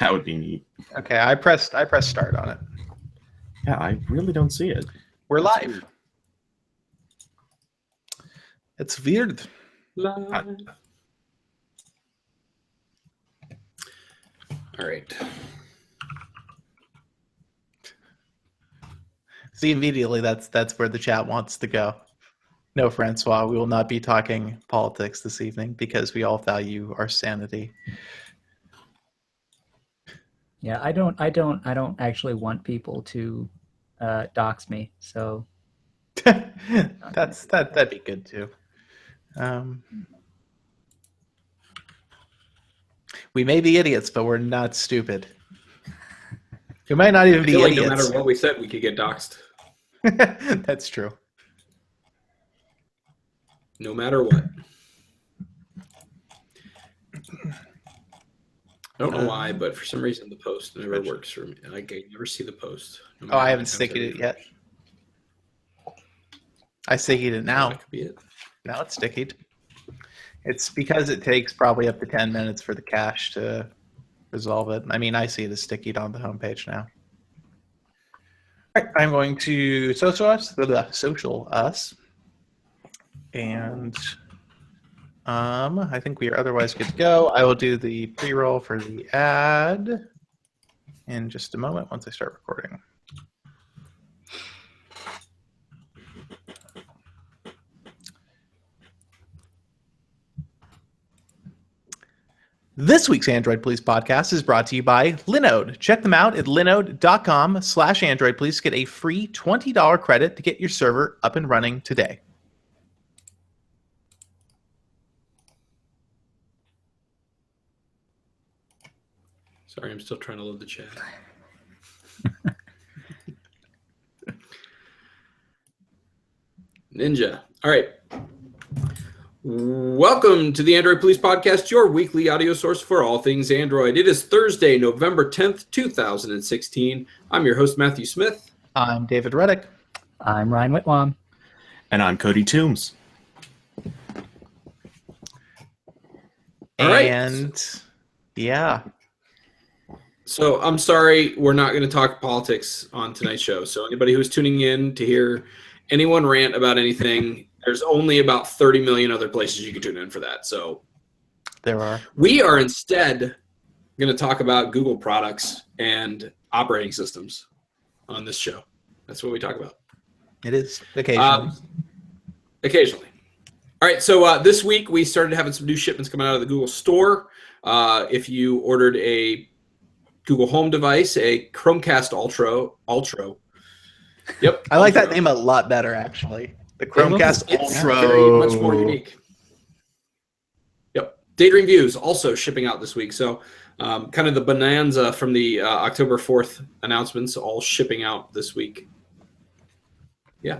That would be neat. Okay, I pressed start on it. Yeah, I really don't see it. We're That's live. weird. It's weird. Live. All right. See, immediately that's where the chat wants to go. No, Francois, we will not be talking politics this evening because we all value our sanity. Yeah, I don't actually want people to dox me. So that'd be good too. We may be idiots, but we're not stupid. We might not even I be feel like idiots. no matter what we said, we could get doxxed. That's true. No matter what. I don't know why, but for some reason the post never works for me. I never see the post. No Oh, I matter haven't how many stickied times it yet. I stickied it now. That could be it. Now it's stickied. It's because it takes probably up to 10 minutes for the cache to resolve it. I mean, I see it as stickied on the homepage now. All right, I'm going to social us, and I think we are otherwise good to go. I will do the pre-roll for the ad in just a moment once I start recording. This week's Android Police podcast is brought to you by Linode. Check them out at linode.com/Android Police. Get a free $20 credit to get your server up and running today. Sorry, I'm still trying to load the chat. Ninja. All right. Welcome to the Android Police Podcast, your weekly audio source for all things Android. It is Thursday, November 10th, 2016. I'm your host, Matthew Smith. I'm David Reddick. I'm Ryan Whitwam. And I'm Cody Toombs. All right. And yeah. So I'm sorry, we're not going to talk politics on tonight's show. So anybody who's tuning in to hear anyone rant about anything, there's only about 30 million other places you can tune in for that. So There are. we are instead going to talk about Google products and operating systems on this show. That's what we talk about. It is occasionally. Occasionally. All right, so this week we started having some new shipments coming out of the Google Store. If you ordered a Google Home device, a Chromecast Ultra. Yep. I like that name a lot better, actually. The Chromecast It's Ultra. very much more unique. Yep. Daydream Views also shipping out this week. So kind of the bonanza from the October 4th announcements all shipping out this week. Yeah.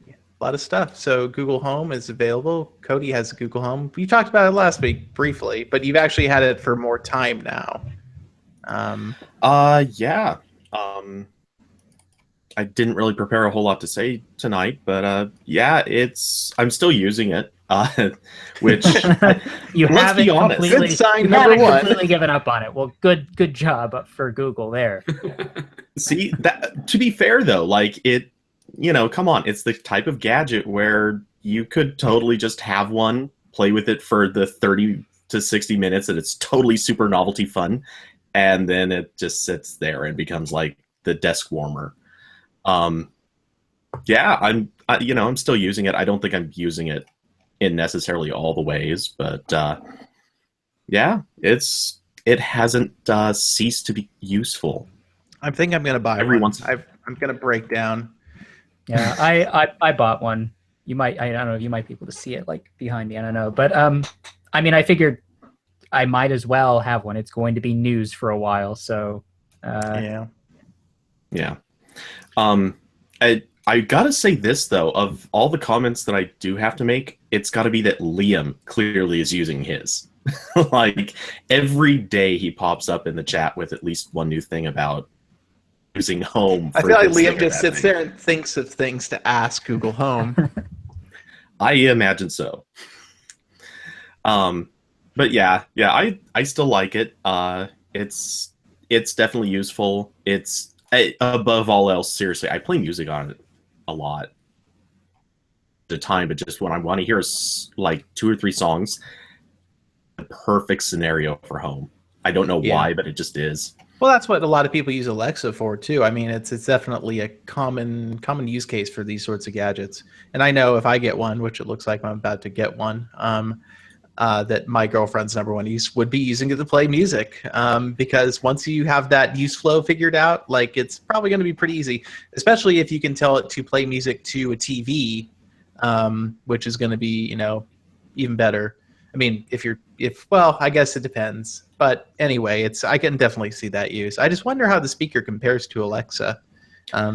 A lot of stuff. So Google Home is available. Cody has a Google Home. We talked about it last week briefly, but you've actually had it for more time now. Yeah. I didn't really prepare a whole lot to say tonight, but yeah, I'm still using it. Which You let's haven't be honest. completely, Good sign you number haven't one. completely given up on it. Well, good job for Google there. See, that to be fair though, like it, come on, it's the type of gadget where you could totally just have one, play with it for the 30 to 60 minutes, and it's totally super novelty fun, and then it just sits there and becomes like the desk warmer. Yeah, I'm still using it. I don't think I'm using it in necessarily all the ways, but yeah, it hasn't ceased to be useful. I think I'm going to buy Every one. once- I'm going to break down. Yeah, I bought one. You might, I don't know, you might be able to see it like behind me. I don't know, but I mean, I figured I might as well have one. It's going to be news for a while, so Yeah. I gotta say this though, of all the comments that I do have to make, it's gotta be that Liam clearly is using his. Like every day he pops up in the chat with at least one new thing about using Home. I for feel like this thing Liam or just that sits thing. there and thinks of things to ask Google Home. I imagine so. But yeah, I still like it. it's definitely useful. It's above all else, seriously, I play music on it a lot at a time, but just when I want to hear like 2 or 3 songs, the perfect scenario for home. I don't know why, but it just is. Well, that's what a lot of people use Alexa for too. I mean, it's definitely a common use case for these sorts of gadgets. And I know if I get one, which it looks like I'm about to get one, that my girlfriend's number one use would be using it to play music. Because once you have that use flow figured out, like it's probably going to be pretty easy, especially if you can tell it to play music to a TV, which is going to be, even better. I mean, well, I guess it depends. But anyway, I can definitely see that use. I just wonder how the speaker compares to Alexa,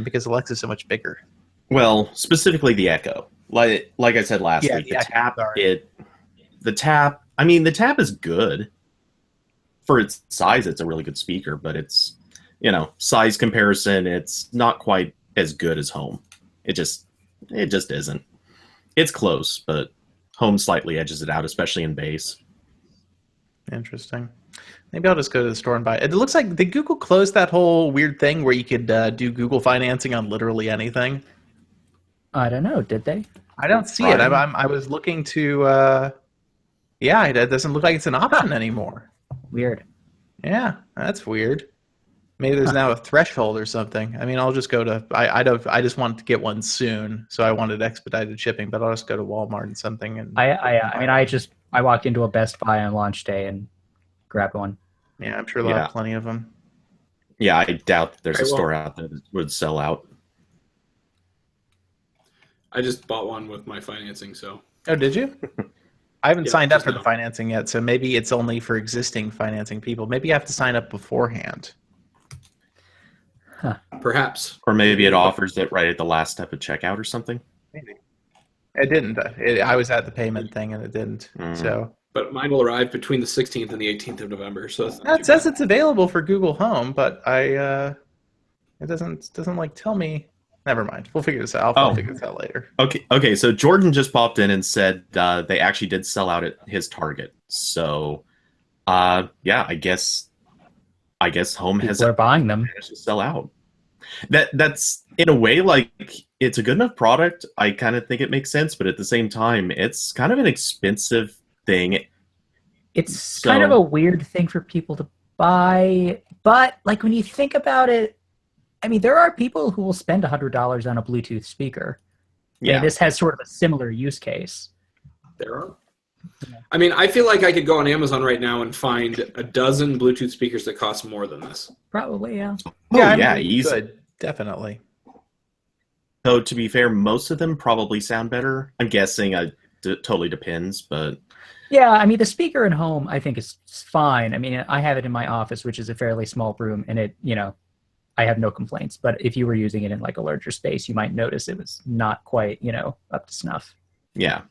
because Alexa's so much bigger. Well, specifically the Echo. Like I said last week, the Tap, I mean, the Tap is good. For its size, it's a really good speaker, but it's, size comparison, it's not quite as good as Home. It just isn't. It's close, but Home slightly edges it out, especially in bass. Interesting. Maybe I'll just go to the store and buy it. It looks like, did Google close that whole weird thing where you could do Google financing on literally anything? I don't know. Did they? I don't see it. I was looking to... yeah, it doesn't look like it's an option anymore. Weird. Yeah, that's weird. Maybe there's now a threshold or something. I mean, I'll just go to... I just wanted to get one soon, so I wanted expedited shipping, but I'll just go to Walmart and something. And I walked into a Best Buy on launch day and grabbed one. Yeah, I'm sure they'll have plenty of them. Yeah, I doubt there's a store out there that would sell out. I just bought one with my financing, so. Oh, did you? I haven't signed up for the financing yet, so maybe it's only for existing financing people. Maybe you have to sign up beforehand. Huh. Perhaps. Or maybe it offers it right at the last step of checkout or something. Maybe. It didn't. I was at the payment thing and it didn't. So. But mine will arrive between the 16th and the 18th of November. So it says it's available for Google Home, but it doesn't like tell me. Never mind. We'll figure this out. I'll figure this out later. Okay. So Jordan just popped in and said they actually did sell out at his Target. So, yeah, I guess Home People are buying them. managed to sell out. That's in a way like it's a good enough product. I kind of think it makes sense, but at the same time, it's kind of an expensive thing. It's kind of a weird thing for people to buy, but like when you think about it, I mean, there are people who will spend $100 on a Bluetooth speaker. Yeah, and this has sort of a similar use case. There are. I mean, I feel like I could go on Amazon right now and find a dozen Bluetooth speakers that cost more than this. Probably, yeah. Easy. Good. Definitely. So to be fair, most of them probably sound better. I'm guessing it totally depends, but... Yeah, I mean, the speaker at home, I think, is fine. I mean, I have it in my office, which is a fairly small room, and it, I have no complaints. But if you were using it in like a larger space, you might notice it was not quite, up to snuff. Yeah.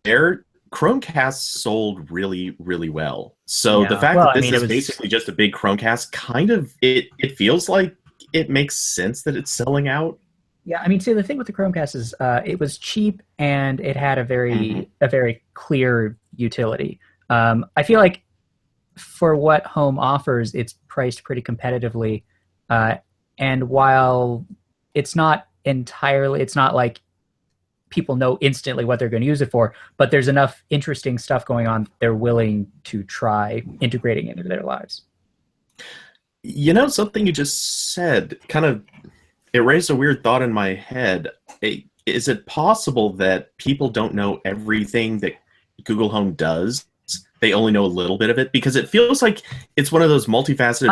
Their Chromecast sold really, really well. So the fact that this is basically just a big Chromecast, kind of, it feels like it makes sense that it's selling out. Yeah, I mean, see, the thing with the Chromecast is it was cheap and it had a very clear utility. I feel like for what Home offers, it's priced pretty competitively. And while it's not like people know instantly what they're going to use it for, but there's enough interesting stuff going on, they're willing to try integrating it into their lives. Something you just said kind of, it raised a weird thought in my head. Is it possible that people don't know everything that Google Home does? They only know a little bit of it? Because it feels like it's one of those multifaceted...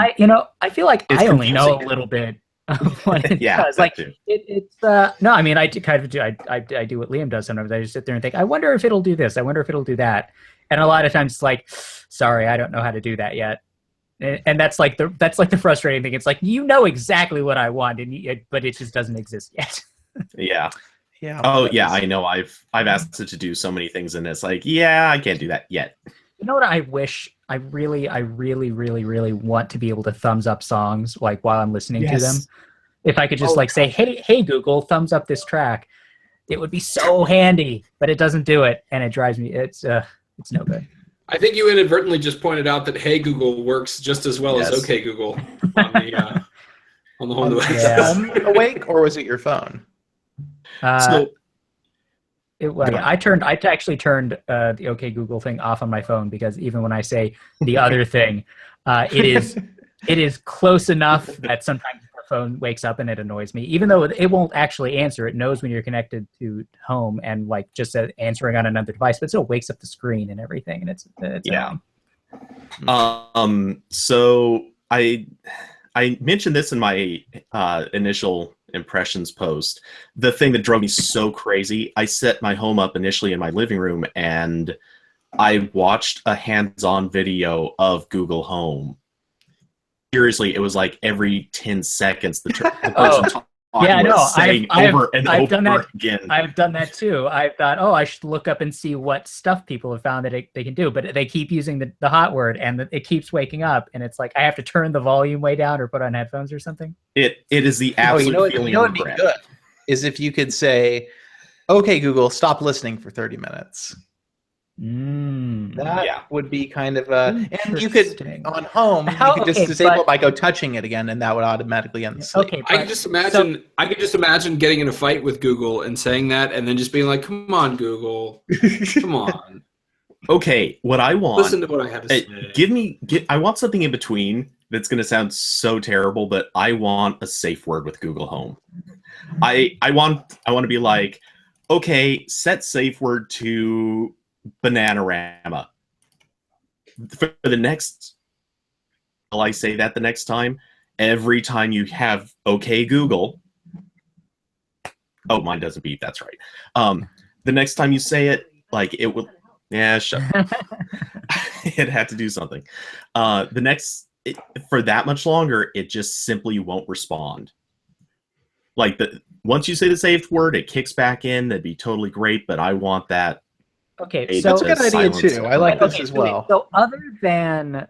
I feel like I only know a little bit of what it does. Like, it's no, I mean, I kind of do. I do what Liam does sometimes. I just sit there and think, I wonder if it'll do this. I wonder if it'll do that. And a lot of times it's like, sorry, I don't know how to do that yet. And that's like the frustrating thing. It's like, exactly what I want, but it just doesn't exist yet. Yeah. Yeah. Oh yeah, I know. I've asked it to do so many things, and it's like, yeah, I can't do that yet. You know what I wish? I really want to be able to thumbs up songs like while I'm listening to them. If I could just say, hey Google, thumbs up this track, it would be so handy. But it doesn't do it, and it drives me. It's no good. I think you inadvertently just pointed out that Hey Google works just as well as Yes. OK Google on the home device. Was Yeah. the home awake or was it your phone? So I actually turned the OK Google thing off on my phone because even when I say the other thing, it is close enough that sometimes the phone wakes up and it annoys me. Even though it won't actually answer, it knows when you're connected to home and like just answering on another device, but it still wakes up the screen and everything, and it's yeah. annoying. So I mentioned this in my initial impressions post. The thing that drove me so crazy, I set my home up initially in my living room and I watched a hands-on video of Google Home. Seriously, it was like every 10 seconds the person talking Yeah, no, was saying over and over again. I've done that too. I've thought, oh, I should look up and see what stuff people have found that they can do, but they keep using the hot word and it keeps waking up, and it's like I have to turn the volume way down or put on headphones or something. It is the absolute feeling of what'd be regret. good is if you could say, "Okay, Google, stop listening for 30 minutes." That would be kind of and you could on home you could just disable it by touching it again, and that would automatically end the sleep. Okay, I could just imagine getting in a fight with Google and saying that, and then just being like, "Come on, Google, come on." Okay, what I want. Listen to what I have to say. I want something in between that's going to sound so terrible, but I want a safe word with Google Home. I want to be like, okay, set safe word to Bananarama. For the next, will I say that the next time? Every time you have okay Google. Oh, mine doesn't beep. That's right. The next time you say it, like it will. Yeah, shut up. It had to do something. For that much longer, it just simply won't respond. Like once you say the safe word, it kicks back in. That'd be totally great. But I want that. Okay, so that's a good idea too. I like this as well. So other than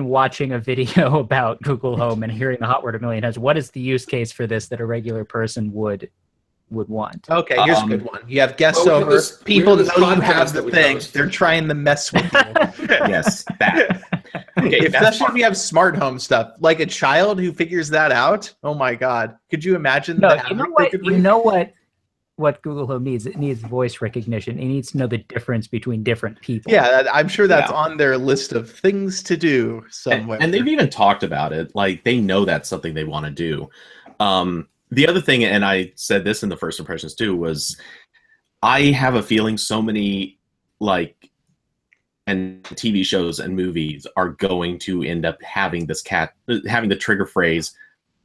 watching a video about Google Home and hearing the hot word a million times, what is the use case for this that a regular person would want? Okay, here's a good one. You have guests over, people that know you have the thing. They're trying to mess with you. Yes, that. Okay, especially if you have smart home stuff, like a child who figures that out. Oh my God, could you imagine? No, you know what Google Home needs? It needs voice recognition. It needs to know the difference between different people. Yeah, I'm sure that's on their list of things to do somewhere. And they've even talked about it. Like they know that's something they want to do. The other thing, and I said this in the first impressions too, was I have a feeling so many and TV shows and movies are going to end up having having the trigger phrase,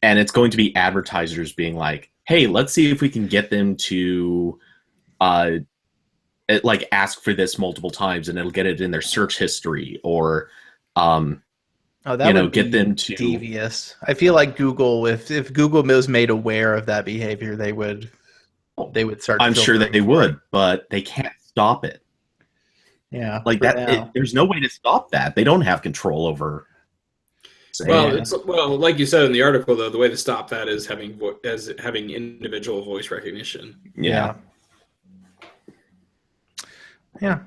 and it's going to be advertisers being like, hey, let's see if we can get them to ask for this multiple times, and it'll get it in their search history, or that would get be them to devious. I feel like Google, if Google was made aware of that behavior, they would start. I'm sure that they would, but they can't stop it. Yeah, like that. There's no way to stop that. They don't have control over. Well, like you said in the article, though, the way to stop that is having individual voice recognition. Yeah.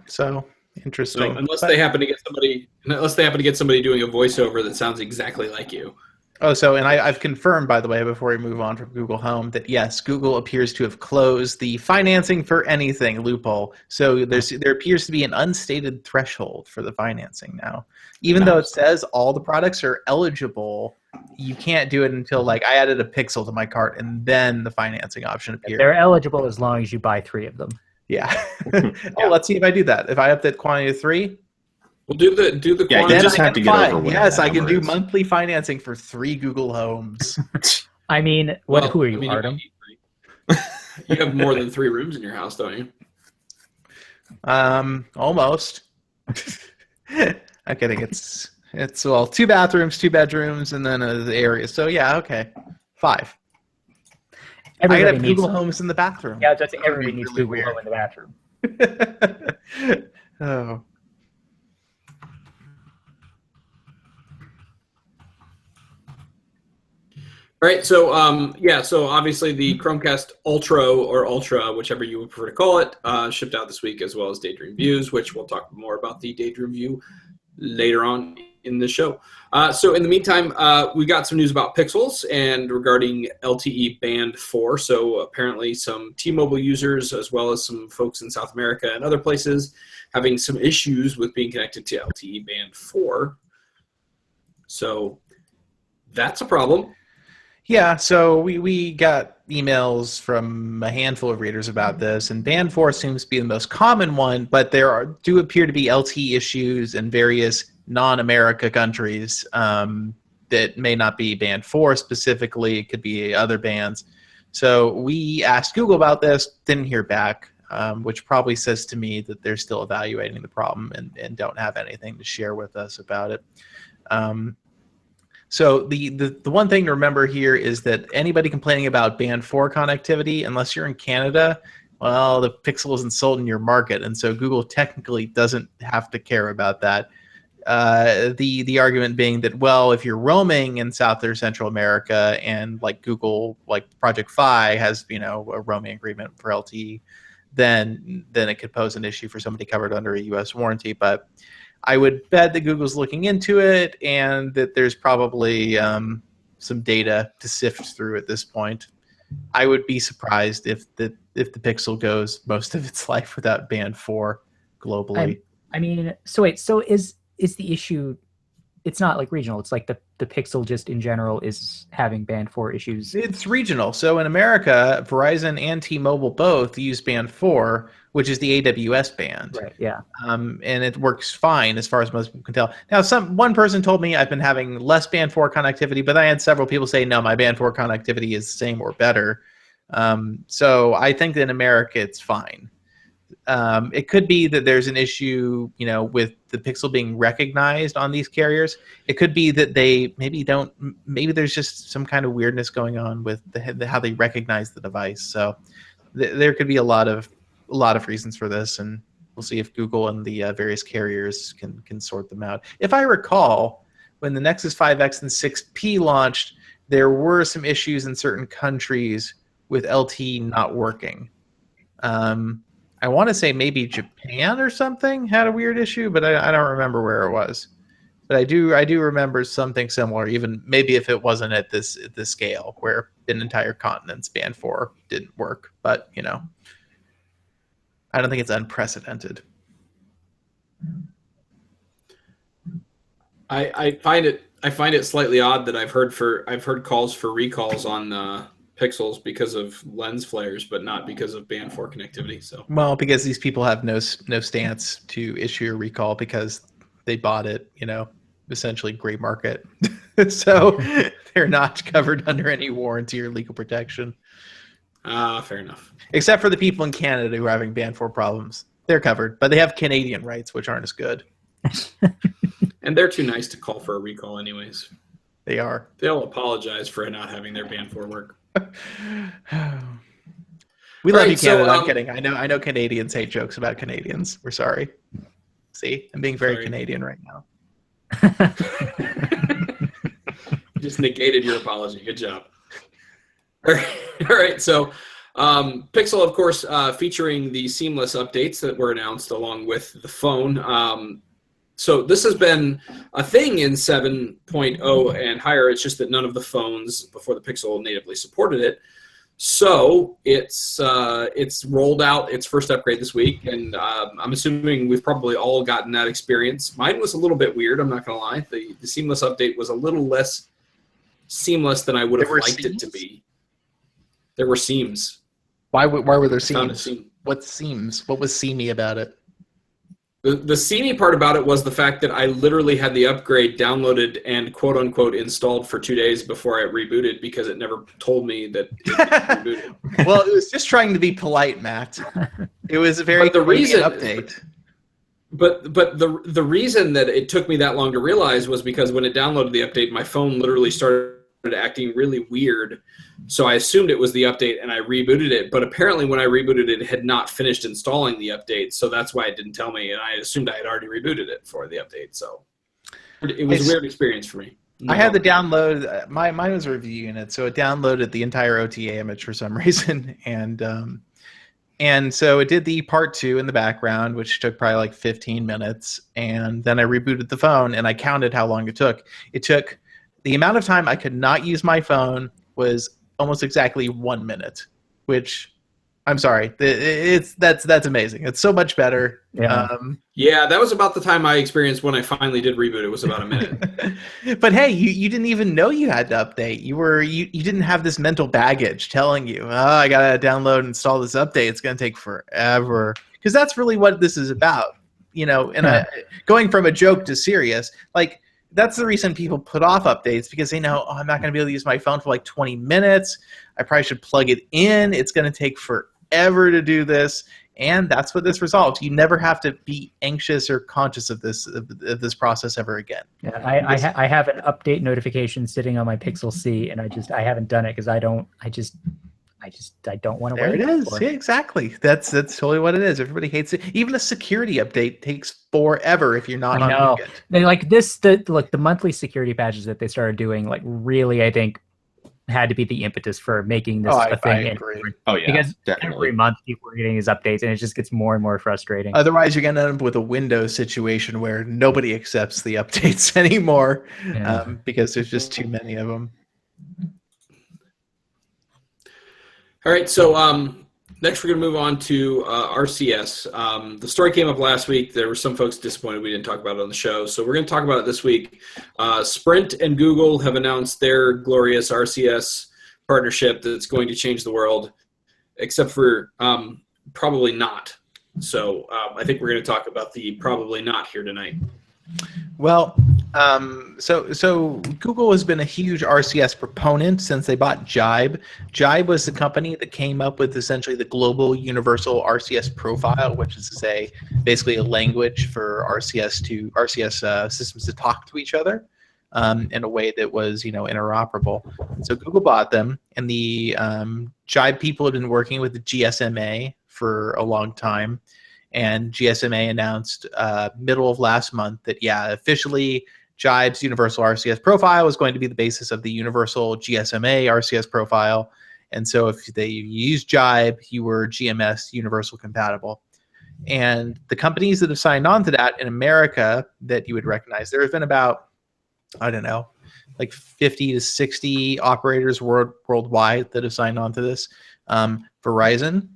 So interesting. So unless they happen to get somebody doing a voiceover that sounds exactly like you. Oh, and I've confirmed, by the way, before we move on from Google Home, that yes, Google appears to have closed the financing for anything loophole. So there appears to be an unstated threshold for the financing now. Even though it says all the products are eligible, you can't do it until I added a Pixel to my cart and then the financing option appeared. They're eligible as long as you buy 3 of them. Yeah. Let's see if I do that. If I up that quantity to 3. Well, do the quantity. You just have to get over with. Yes, I can do monthly financing for 3 Google Homes. I mean, who are you, Artem? You have more than 3 rooms in your house, don't you? Almost. I'm kidding. It's 2 bathrooms, 2 bedrooms, and then the area. So yeah, okay, 5. Everybody I could have Google Homes in the bathroom. Yeah, that's everybody needs Google Home in the bathroom. Oh. All right, so so obviously the Chromecast Ultra, whichever you would prefer to call it, shipped out this week, as well as Daydream Views, which we'll talk more about the Daydream View later on in the show. So in the meantime, we got some news about Pixels and regarding LTE Band 4. So apparently some T-Mobile users, as well as some folks in South America and other places, having some issues with being connected to LTE Band 4. So that's a problem. Yeah, so we got emails from a handful of readers about this, and Band 4 seems to be the most common one, but do appear to be LTE issues in various non-America countries that may not be Band 4 specifically. It could be other bands. So we asked Google about this, didn't hear back, which probably says to me that they're still evaluating the problem and don't have anything to share with us about it. So the one thing to remember here is that anybody complaining about Band 4 connectivity, unless you're in Canada, well, the Pixel isn't sold in your market, and so Google technically doesn't have to care about that. The argument being that, well, if you're roaming in South or Central America and like Google, like Project Fi has, a roaming agreement for LTE, then it could pose an issue for somebody covered under a U.S. warranty. But I would bet that Google's looking into it and that there's probably some data to sift through at this point. I would be surprised if the Pixel goes most of its life without Band 4 globally. So is the issue? It's not like regional. It's like the Pixel just in general is having Band 4 issues. It's regional. So in America, Verizon and T-Mobile both use Band 4, which is the AWS band. Right, yeah. And it works fine as far as most people can tell. Now, one person told me I've been having less Band 4 connectivity, but I had several people say, no, my Band 4 connectivity is the same or better. So I think that in America, it's fine. It could be that there's an issue, with the Pixel being recognized on these carriers. It could be that they maybe there's just some kind of weirdness going on with how they recognize the device. So there could be a lot of reasons for this, and we'll see if Google and the various carriers can sort them out. If I recall, when the Nexus 5X and 6P launched, there were some issues in certain countries with LTE not working. I want to say maybe Japan or something had a weird issue, but I don't remember where it was. But I do remember something similar, even maybe if it wasn't at this scale where an entire continent's Band 4 didn't work. But I don't think it's unprecedented. I find it slightly odd that I've heard calls for recalls on Pixels because of lens flares, but not because of Band 4 connectivity. So, well, because these people have no stance to issue a recall because they bought it, essentially gray market. So they're not covered under any warranty or legal protection. Fair enough. Except for the people in Canada who are having Band 4 problems. They're covered, but they have Canadian rights, which aren't as good. And they're too nice to call for a recall anyways. They are. They'll apologize for not having their Band 4 work. We love you, Canada. I'm kidding. I know Canadians hate jokes about Canadians. We're sorry. See, I'm being very Canadian right now. You just negated your apology. Good job. All right. So Pixel, of course, featuring the seamless updates that were announced along with the phone. So this has been a thing in 7.0 and higher. It's just that none of the phones before the Pixel natively supported it. So it's rolled out its first upgrade this week, and I'm assuming we've probably all gotten that experience. Mine was a little bit weird, I'm not going to lie. The seamless update was a little less seamless than I would have liked it to be. There were seams. Why were there seams? What seams? What was seamy about it? The seamy part about it was the fact that I literally had the upgrade downloaded and quote-unquote installed for 2 days before I rebooted because it never told me that it rebooted. Well, it was just trying to be polite, Matt. It was a very update. But the reason that it took me that long to realize was because when it downloaded the update, my phone literally started acting really weird. So I assumed it was the update and I rebooted it. But apparently when I rebooted it, it had not finished installing the update. So that's why it didn't tell me. And I assumed I had already rebooted it for the update. So it was a weird experience for me. I had the download. Mine was a review unit, so it downloaded the entire OTA image for some reason, and so it did the part 2 in the background, which took probably like 15 minutes, and then I rebooted the phone and I counted how long it took. It took the amount of time I could not use my phone was almost exactly 1 minute, which I'm sorry, that's amazing. It's so much better. Yeah. Yeah, that was about the time I experienced when I finally did reboot. It was about a minute. But hey, you didn't even know you had to update. You didn't have this mental baggage telling you, oh, I gotta download and install this update. It's gonna take forever. Because that's really what this is about. And going from a joke to serious, like that's the reason people put off updates, because they know, oh, I'm not gonna be able to use my phone for like 20 minutes. I probably should plug it in. It's gonna take forever to do this. And that's what this resolves. You never have to be anxious or conscious of this process ever again. Yeah, I have an update notification sitting on my Pixel C, and I haven't done it because I don't want to wait. There it is. Yeah, exactly. That's totally what it is. Everybody hates it. Even a security update takes forever if you're not on it. They like this. The monthly security patches that they started doing, like, really, I think, had to be the impetus for making this a thing. I agree. Oh yeah, because definitely. every month people are getting these updates, and it just gets more and more frustrating. Otherwise, you're going to end up with a Windows situation where nobody accepts the updates anymore because there's just too many of them. All right, so next we're going to move on to RCS. The story came up last week. There were some folks disappointed we didn't talk about it on the show, so we're going to talk about it this week. Sprint and Google have announced their glorious RCS partnership that's going to change the world, except for probably not. So I think we're going to talk about the probably not here tonight. Well, so Google has been a huge RCS proponent since they bought Jibe. Jibe was the company that came up with essentially the global universal RCS profile, which is to say basically a language for RCS systems to talk to each other in a way that was interoperable. And so Google bought them, and the Jibe people have been working with the GSMA for a long time. And GSMA announced middle of last month that, officially Jibe's universal RCS profile is going to be the basis of the universal GSMA RCS profile. And so if they used Jibe, you were GMS universal compatible. And the companies that have signed on to that in America that you would recognize, there have been about, I don't know, like 50 to 60 operators worldwide that have signed on to this. Verizon,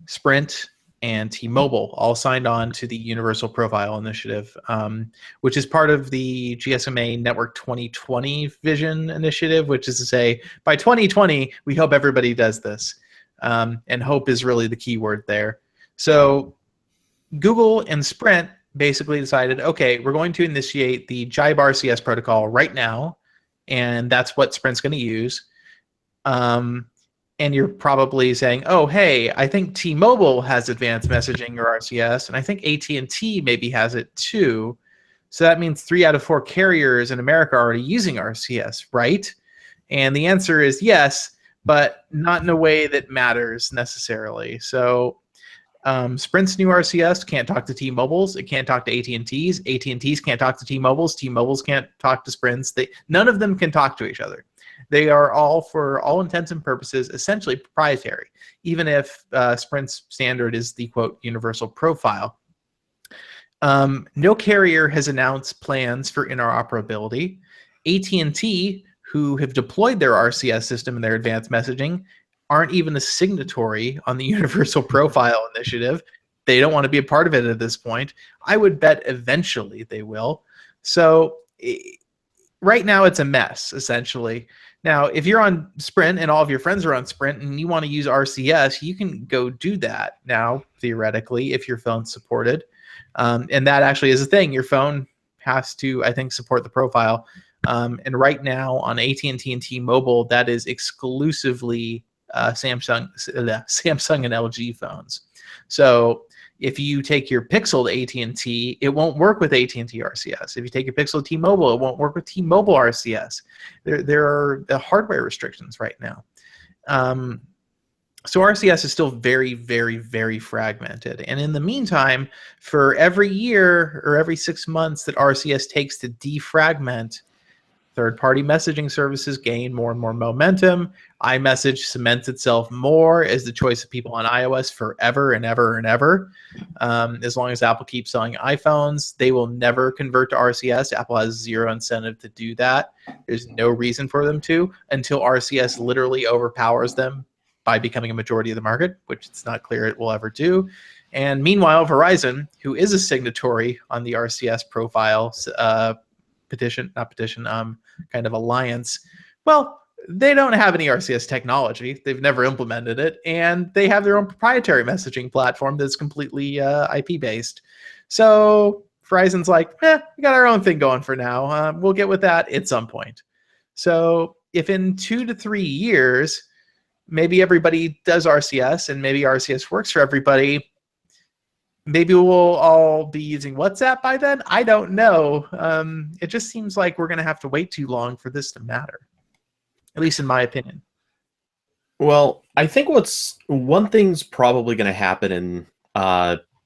Sprint, and T-Mobile all signed on to the Universal Profile Initiative, which is part of the GSMA Network 2020 Vision Initiative, which is to say, by 2020, we hope everybody does this. And hope is really the key word there. So Google and Sprint basically decided, okay, we're going to initiate the Jibe RCS protocol right now, and that's what Sprint's going to use. And you're probably saying, oh, hey, I think T-Mobile has advanced messaging or RCS, and I think AT&T maybe has it too. So that means 3 out of 4 carriers in America are already using RCS, right? And the answer is yes, but not in a way that matters necessarily. So Sprint's new RCS can't talk to T-Mobile's. It can't talk to AT&T's. AT&T's can't talk to T-Mobile's. T-Mobile's can't talk to Sprint's. None of them can talk to each other. They are all, for all intents and purposes, essentially proprietary, even if Sprint's standard is the, quote, universal profile. No carrier has announced plans for interoperability. AT&T, who have deployed their RCS system in their advanced messaging, aren't even a signatory on the Universal Profile Initiative. They don't want to be a part of it at this point. I would bet eventually they will. So right now it's a mess, essentially. Now, if you're on Sprint and all of your friends are on Sprint and you want to use RCS, you can go do that now, theoretically, if your phone's supported. And that actually is a thing. Your phone has to, I think, support the profile. And right now on AT&T and T-Mobile, that is exclusively Samsung and LG phones. So if you take your Pixel to AT&T, it won't work with AT&T RCS. If you take your Pixel to T-Mobile, it won't work with T-Mobile RCS. There are hardware restrictions right now. So RCS is still very, very, very fragmented. And in the meantime, for every year or every 6 months that RCS takes to defragment, Third-party messaging services gain more and more momentum. iMessage cements itself more as the choice of people on iOS forever and ever and ever. As long as Apple keeps selling iPhones, they will never convert to RCS. Apple has zero incentive to do that. There's no reason for them to until RCS literally overpowers them by becoming a majority of the market, which it's not clear it will ever do. And meanwhile, Verizon, who is a signatory on the RCS profile kind of alliance, well, they don't have any RCS technology. They've never implemented it, and they have their own proprietary messaging platform that's completely IP based. So Verizon's like, we got our own thing going for now. We'll get with that at some point. So if in 2 to 3 years, maybe everybody does RCS and maybe RCS works for everybody, maybe we'll all be using WhatsApp by then. I don't know. It just seems like we're going to have to wait too long for this to matter, at least in my opinion. Well, I think one thing's probably going to happen in,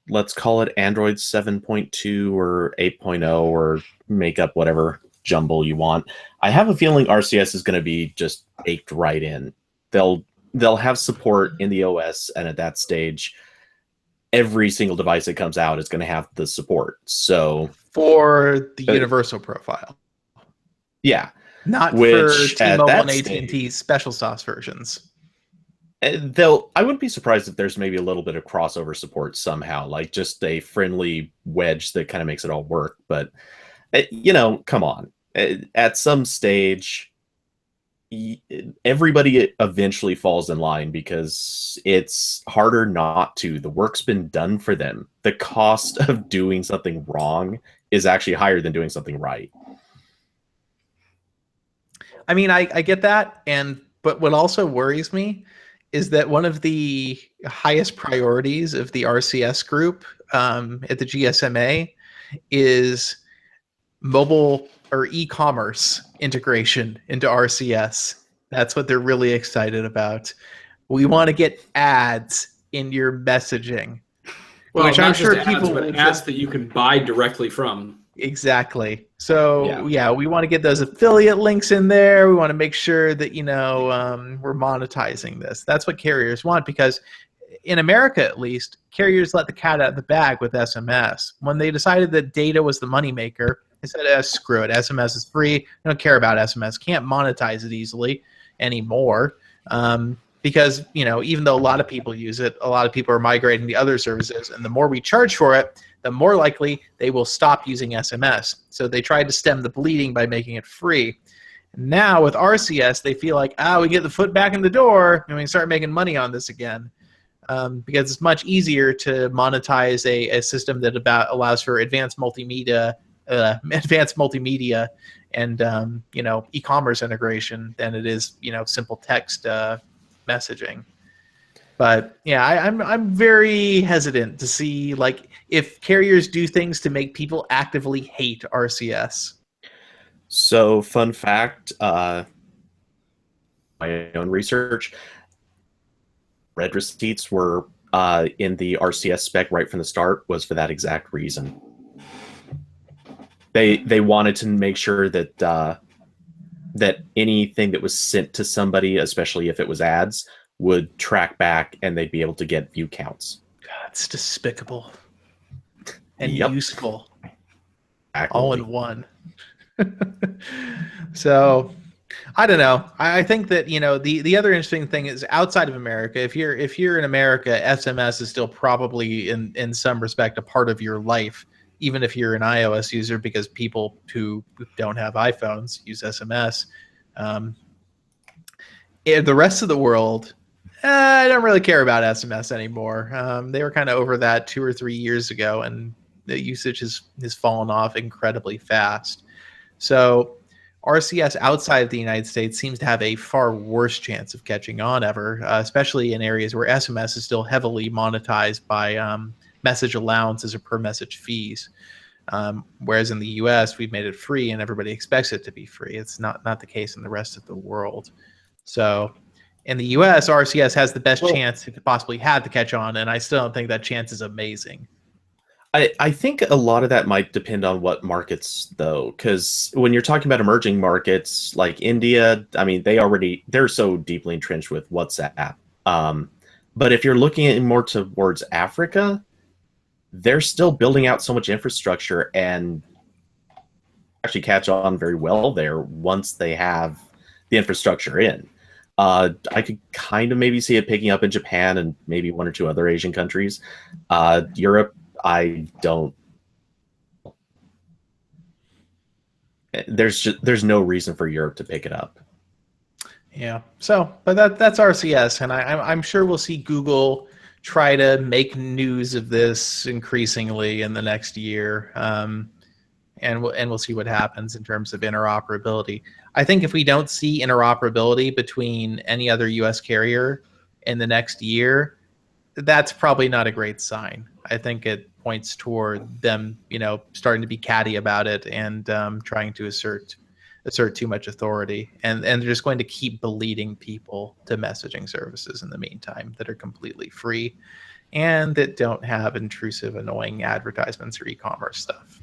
let's call it Android 7.2 or 8.0, or make up whatever jumble you want. I have a feeling RCS is going to be just baked right in. They'll have support in the OS, and at that stage, every single device that comes out is going to have the support. So for the universal profile, yeah, not for T-Mobile and AT&T special sauce versions. I wouldn't be surprised if there's maybe a little bit of crossover support somehow, like just a friendly wedge that kind of makes it all work. But come on, at some stage, everybody eventually falls in line because it's harder not to. The work's been done for them. The cost of doing something wrong is actually higher than doing something right. I mean, I get that, but what also worries me is that one of the highest priorities of the RCS group at the GSMA is mobile or e-commerce integration into RCS. That's what they're really excited about. We want to get ads in your messaging. Well, which I'm sure people will ads that you can buy directly from. Exactly. So yeah, we want to get those affiliate links in there. We want to make sure that we're monetizing this. That's what carriers want, because in America, at least, carriers let the cat out of the bag with SMS. When they decided that data was the moneymaker, they said, screw it. SMS is free. I don't care about SMS. Can't monetize it easily anymore. Because, even though a lot of people use it, a lot of people are migrating to other services. And the more we charge for it, the more likely they will stop using SMS. So they tried to stem the bleeding by making it free. Now with RCS, they feel like, we get the foot back in the door and we can start making money on this again. Because it's much easier to monetize a system that allows for advanced multimedia and e-commerce integration than it is simple text messaging. But yeah, I'm very hesitant to see if carriers do things to make people actively hate RCS. So, fun fact, my own research, red receipts were in the RCS spec right from the start was for that exact reason. They wanted to make sure that that anything that was sent to somebody, especially if it was ads, would track back and they'd be able to get view counts. God, it's despicable and useful. Exactly. All in one. So I don't know. I think that the other interesting thing is outside of America, if you're in America, SMS is still probably in some respect a part of your life, even if you're an iOS user, because people who don't have iPhones use SMS. The rest of the world, I don't really care about SMS anymore. They were kind of over that 2 or 3 years ago, and the usage has fallen off incredibly fast. So RCS outside of the United States seems to have a far worse chance of catching on ever, especially in areas where SMS is still heavily monetized by message allowances or per message fees. Whereas in the US, we've made it free and everybody expects it to be free. It's not the case in the rest of the world. So in the US, RCS has the best chance it could possibly have to catch on, and I still don't think that chance is amazing. I think a lot of that might depend on what markets, though, because when you're talking about emerging markets like India, I mean, they're so deeply entrenched with WhatsApp. Um, but if you're looking at more towards Africa, they're still building out so much infrastructure and actually catch on very well there once they have the infrastructure in. I could kind of maybe see it picking up in Japan and maybe one or two other Asian countries. Europe, I don't. There's no reason for Europe to pick it up. Yeah. So, but that's RCS, and I'm sure we'll see Google try to make news of this increasingly in the next year, and we'll see what happens in terms of interoperability. I think if we don't see interoperability between any other U.S. carrier in the next year, that's probably not a great sign. I think it points toward them, starting to be catty about it and trying to assert too much authority, and they're just going to keep bleeding people to messaging services in the meantime that are completely free and that don't have intrusive, annoying advertisements or e-commerce stuff.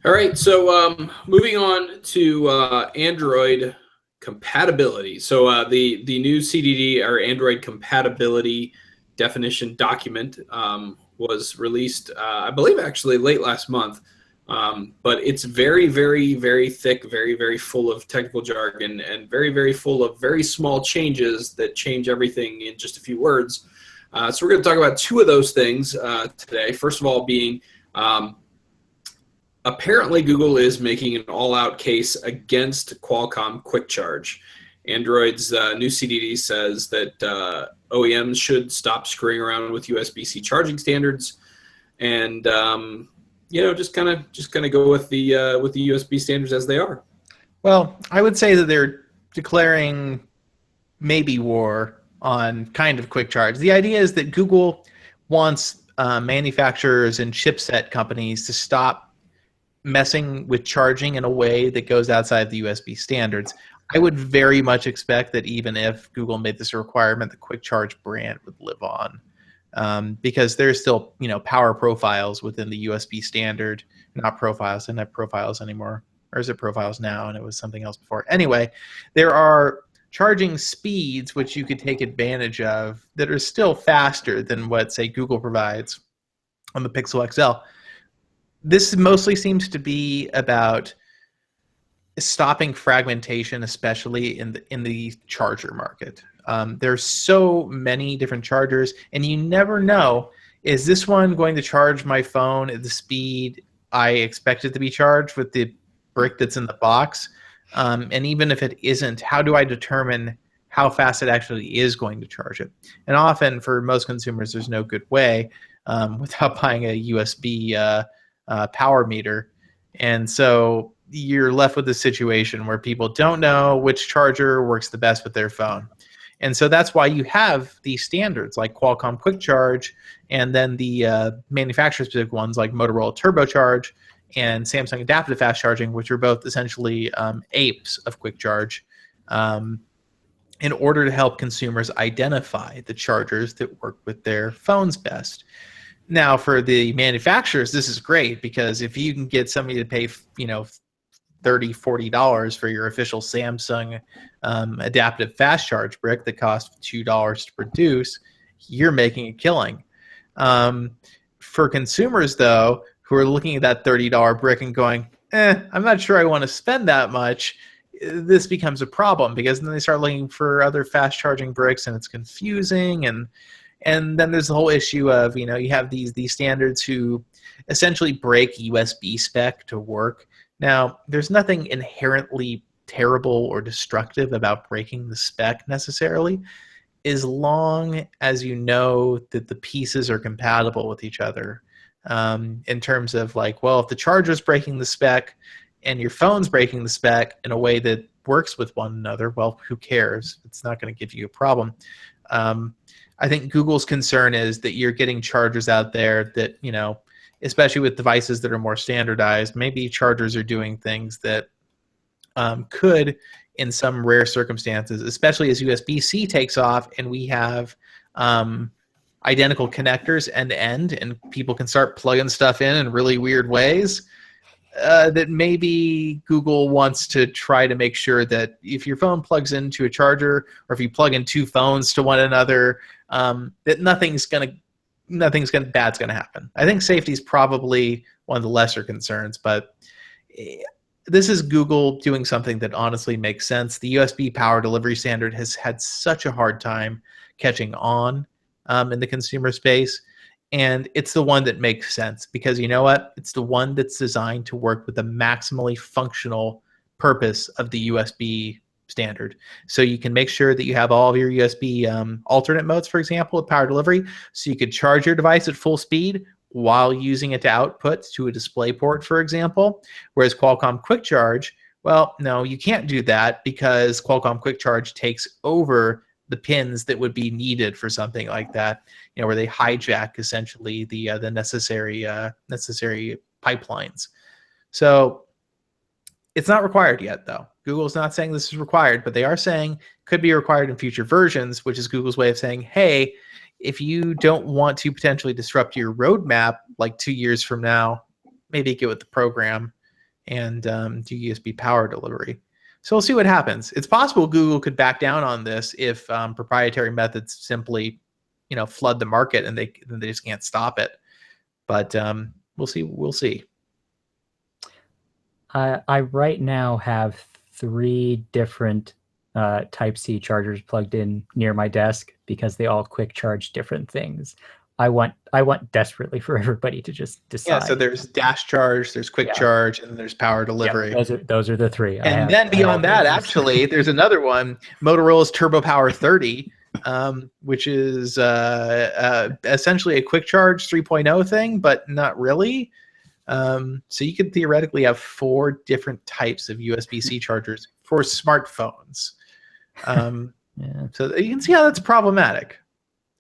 All right, so moving on to Android compatibility. So the new CDD, or Android compatibility definition document, was released, I believe, actually late last month. But it's very, very, very thick, very, very full of technical jargon, and very, very full of very small changes that change everything in just a few words. So we're going to talk about two of those things today. First of all being, apparently Google is making an all-out case against Qualcomm Quick Charge. Android's new CDD says that OEMs should stop screwing around with USB-C charging standards, and just kind of go with the USB standards as they are. Well, I would say that they're declaring maybe war on kind of quick charge. The idea is that Google wants manufacturers and chipset companies to stop messing with charging in a way that goes outside the USB standards. I would very much expect that even if Google made this a requirement, the quick charge brand would live on, because there's still power profiles within the USB standard. Not profiles, they don't have profiles anymore, or is it profiles now and it was something else before? Anyway, there are charging speeds which you could take advantage of that are still faster than what, say, Google provides on the Pixel XL. This mostly seems to be about stopping fragmentation, especially in the charger market. There's so many different chargers, and you never know, is this one going to charge my phone at the speed I expect it to be charged with the brick that's in the box? And even if it isn't, how do I determine how fast it actually is going to charge it? And often, for most consumers, there's no good way without buying a USB power meter. And so you're left with a situation where people don't know which charger works the best with their phone. And so that's why you have these standards like Qualcomm Quick Charge, and then the manufacturer-specific ones like Motorola TurboCharge and Samsung Adaptive Fast Charging, which are both essentially apes of Quick Charge, in order to help consumers identify the chargers that work with their phones best. Now, for the manufacturers, this is great, because if you can get somebody to pay, $30, $40 for your official Samsung adaptive fast charge brick that costs $2 to produce, you're making a killing. For consumers, though, who are looking at that $30 brick and going, I'm not sure I want to spend that much, this becomes a problem, because then they start looking for other fast charging bricks, and it's confusing. And then there's the whole issue of, you have these standards who essentially break USB spec to work. Now, there's nothing inherently terrible or destructive about breaking the spec necessarily, as long as you know that the pieces are compatible with each other. In terms of like, well, if the charger's breaking the spec and your phone's breaking the spec in a way that works with one another, well, who cares? It's not going to give you a problem. I think Google's concern is that you're getting chargers out there that, especially with devices that are more standardized, maybe chargers are doing things that could, in some rare circumstances, especially as USB-C takes off and we have identical connectors end to end, and people can start plugging stuff in really weird ways, that maybe Google wants to try to make sure that if your phone plugs into a charger, or if you plug in two phones to one another, that nothing's bad's gonna happen. I think safety is probably one of the lesser concerns, but this is Google doing something that honestly makes sense. The USB power delivery standard has had such a hard time catching on in the consumer space. And it's the one that makes sense because you know what? It's the one that's designed to work with the maximally functional purpose of the USB standard. So you can make sure that you have all of your USB alternate modes, for example, with power delivery. So you could charge your device at full speed while using it to output to a display port, for example. Whereas Qualcomm Quick Charge, well, no, you can't do that because Qualcomm Quick Charge takes over the pins that would be needed for something like that, where they hijack essentially the necessary pipelines. So it's not required yet, though. Google's not saying this is required, but they are saying could be required in future versions, which is Google's way of saying, hey, if you don't want to potentially disrupt your roadmap like 2 years from now, maybe get with the program and do USB power delivery. So we'll see what happens. It's possible Google could back down on this if proprietary methods simply, flood the market and they just can't stop it. But we'll see. We'll see. I right now have 3 different Type-C chargers plugged in near my desk because they all quick charge different things. I want desperately for everybody to just decide. Yeah, so there's dash charge, there's quick charge, and there's power delivery. Yeah, those are the 3. And then beyond that, actually, there's another one, Motorola's Turbo Power 30, which is essentially a quick charge 3.0 thing, but not really. So you could theoretically have 4 different types of USB-C chargers for smartphones. So you can see how that's problematic.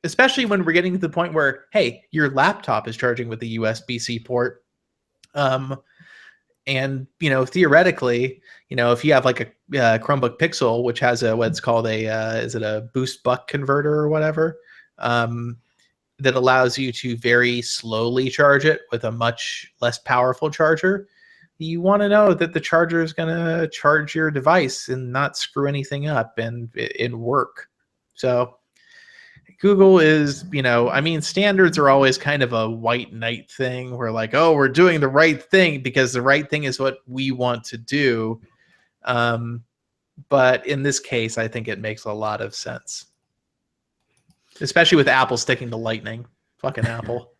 Especially when we're getting to the point where, hey, your laptop is charging with the USB-C port. And, theoretically, if you have like a Chromebook Pixel, which has what's called is it a boost buck converter or whatever, that allows you to very slowly charge it with a much less powerful charger, you want to know that the charger is going to charge your device and not screw anything up and work. So Google is, standards are always kind of a white knight thing. We're like, oh, we're doing the right thing because the right thing is what we want to do. But in this case, I think it makes a lot of sense, especially with Apple sticking to Lightning. Fucking Apple.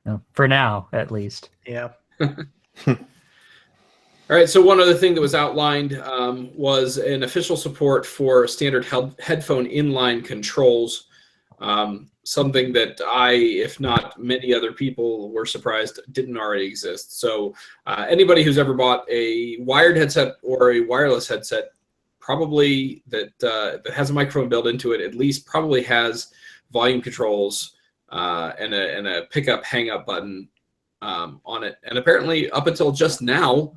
No, for now, at least. Yeah. All right, so one other thing that was outlined was an official support for standard headphone inline controls. Something that I, if not many other people, were surprised didn't already exist. So anybody who's ever bought a wired headset or a wireless headset, probably that has a microphone built into it, at least probably has volume controls and a pickup hang-up button on it. And apparently up until just now,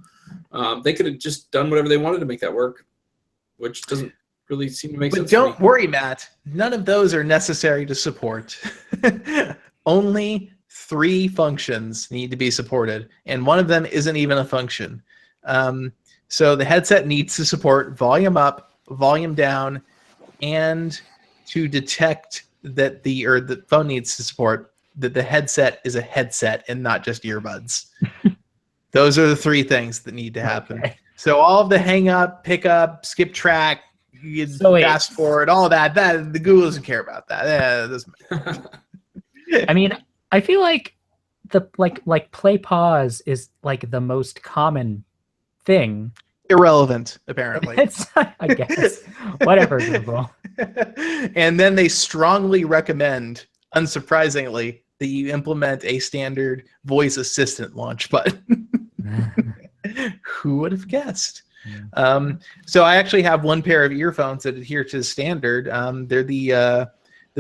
they could have just done whatever they wanted to make that work, which doesn't really seem to make sense. But don't worry, Matt. None of those are necessary to support. Only 3 functions need to be supported, and one of them isn't even a function. So the headset needs to support volume up, volume down, and to detect that the phone needs to support that the headset is a headset and not just earbuds. Those are the 3 things that need to happen. Okay. So all of the hang up, pick up, skip track, fast forward, all that the Google doesn't care about that. It doesn't matter. I mean, I feel like the play pause is like the most common thing. Irrelevant, apparently. I guess. Whatever, Google. And then they strongly recommend, unsurprisingly, that you implement a standard voice assistant launch button. Who would have guessed? So I actually have one pair of earphones that adhere to the standard. They're the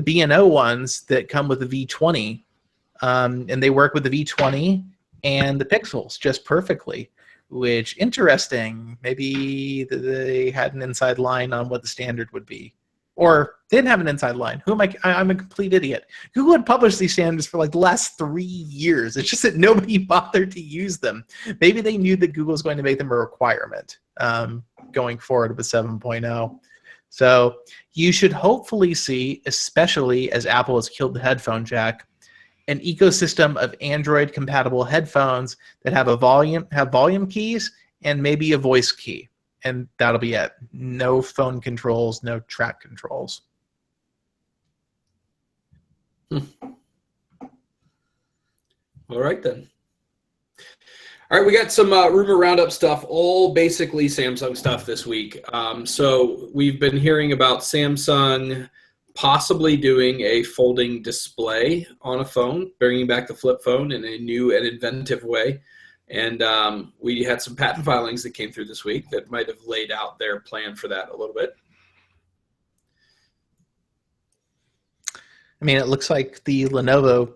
B&O ones that come with the V20, and they work with the V20 and the Pixels just perfectly. Which, interesting. Maybe they had an inside line on what the standard would be. Or they didn't have an inside line. Who am I? I'm a complete idiot. Google had published these standards for like the last 3 years. It's just that nobody bothered to use them. Maybe they knew that Google was going to make them a requirement going forward with 7.0. So you should hopefully see, especially as Apple has killed the headphone jack, an ecosystem of Android-compatible headphones that have volume keys and maybe a voice key. And that'll be it. No phone controls, no track controls. All right, then. All right, we got some rumor roundup stuff, all basically Samsung stuff this week. So we've been hearing about Samsung possibly doing a folding display on a phone, bringing back the flip phone in a new and inventive way. And we had some patent filings that came through this week that might have laid out their plan for that a little bit. I mean, it looks like the Lenovo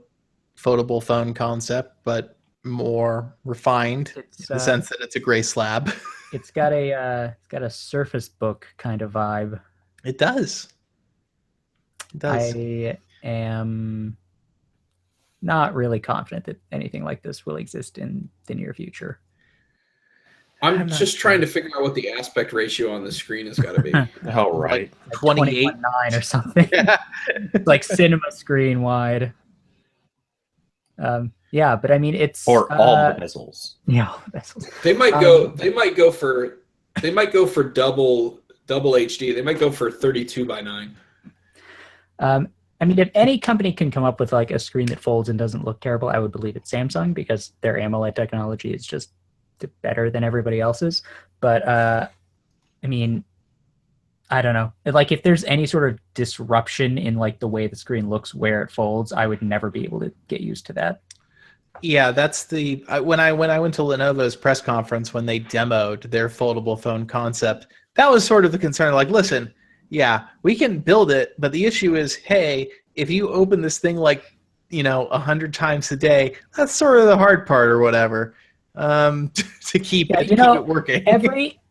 foldable phone concept, but more refined in the sense that it's a gray slab. It's got a Surface Book kind of vibe. It does. It does. I am not really confident that anything like this will exist in the near future. I'm just trying to figure out what the aspect ratio on the screen has got to be. Oh, right. Like 28 9 or something. Yeah. It's like cinema screen wide. Yeah, but I mean, it's Or all the bezels. Yeah, all the bezels. They might go. They might go for double HD. They might go for 32:9. I mean, if any company can come up with like a screen that folds and doesn't look terrible, I would believe it's Samsung, because their AMOLED technology is just better than everybody else's. But I mean, I don't know. Like, if there's any sort of disruption in like the way the screen looks where it folds, I would never be able to get used to that. Yeah, that's the when I went to Lenovo's press conference when they demoed their foldable phone concept, that was sort of the concern. Like, listen, yeah, we can build it, but the issue is, hey, if you open this thing like 100 times a day, that's sort of the hard part or whatever. To keep it working.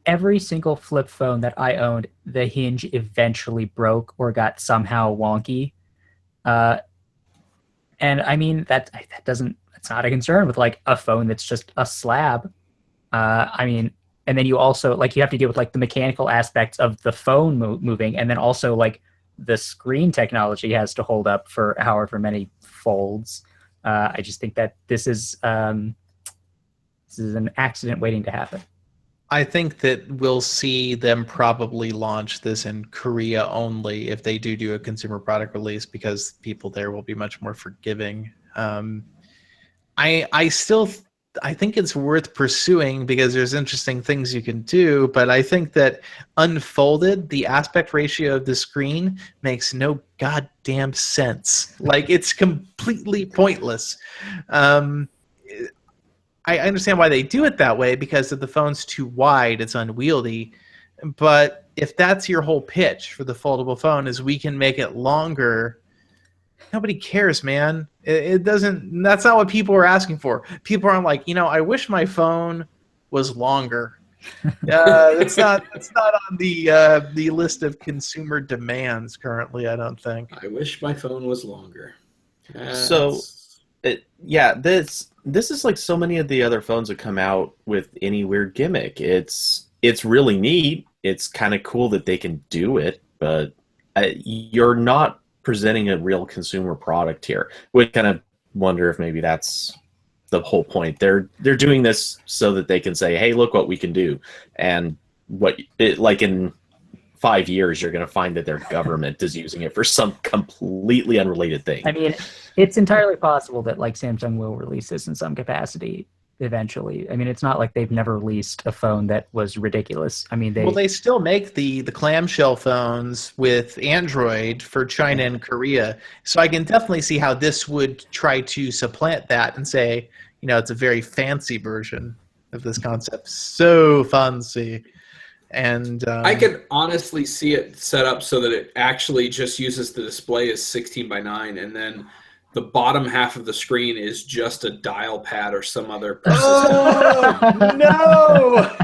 Every single flip phone that I owned, the hinge eventually broke or got somehow wonky. And I mean, that's not a concern with like a phone that's just a slab. I mean, and then you also you have to deal with like the mechanical aspects of the phone moving, and then also like the screen technology has to hold up for however many folds. I just think that this is an accident waiting to happen. I think that we'll see them probably launch this in Korea only if they do a consumer product release, because people there will be much more forgiving. I think it's worth pursuing because there's interesting things you can do, but I think that unfolded, the aspect ratio of the screen makes no goddamn sense. Like, it's completely pointless. I understand why they do it that way, because if the phone's too wide, it's unwieldy. But if that's your whole pitch for the foldable phone, is we can make it longer, nobody cares, man. It doesn't. That's not what people are asking for. People aren't like, I wish my phone was longer. It's not on the list of consumer demands currently, I don't think. I wish my phone was longer. This is like so many of the other phones that come out with any weird gimmick. It's really neat. It's kind of cool that they can do it, but you're not presenting a real consumer product here. We kind of wonder if maybe that's the whole point. They're doing this so that they can say, "Hey, look what we can do," and in 5 years, you're going to find that their government is using it for some completely unrelated thing. I mean, it's entirely possible that like Samsung will release this in some capacity eventually. I mean, it's not like they've never released a phone that was ridiculous. I mean, they still make the clamshell phones with Android for China and Korea. So I can definitely see how this would try to supplant that and say, it's a very fancy version of this concept. So fancy. And I can honestly see it set up so that it actually just uses the display as 16:9, and then the bottom half of the screen is just a dial pad or some other. Oh no!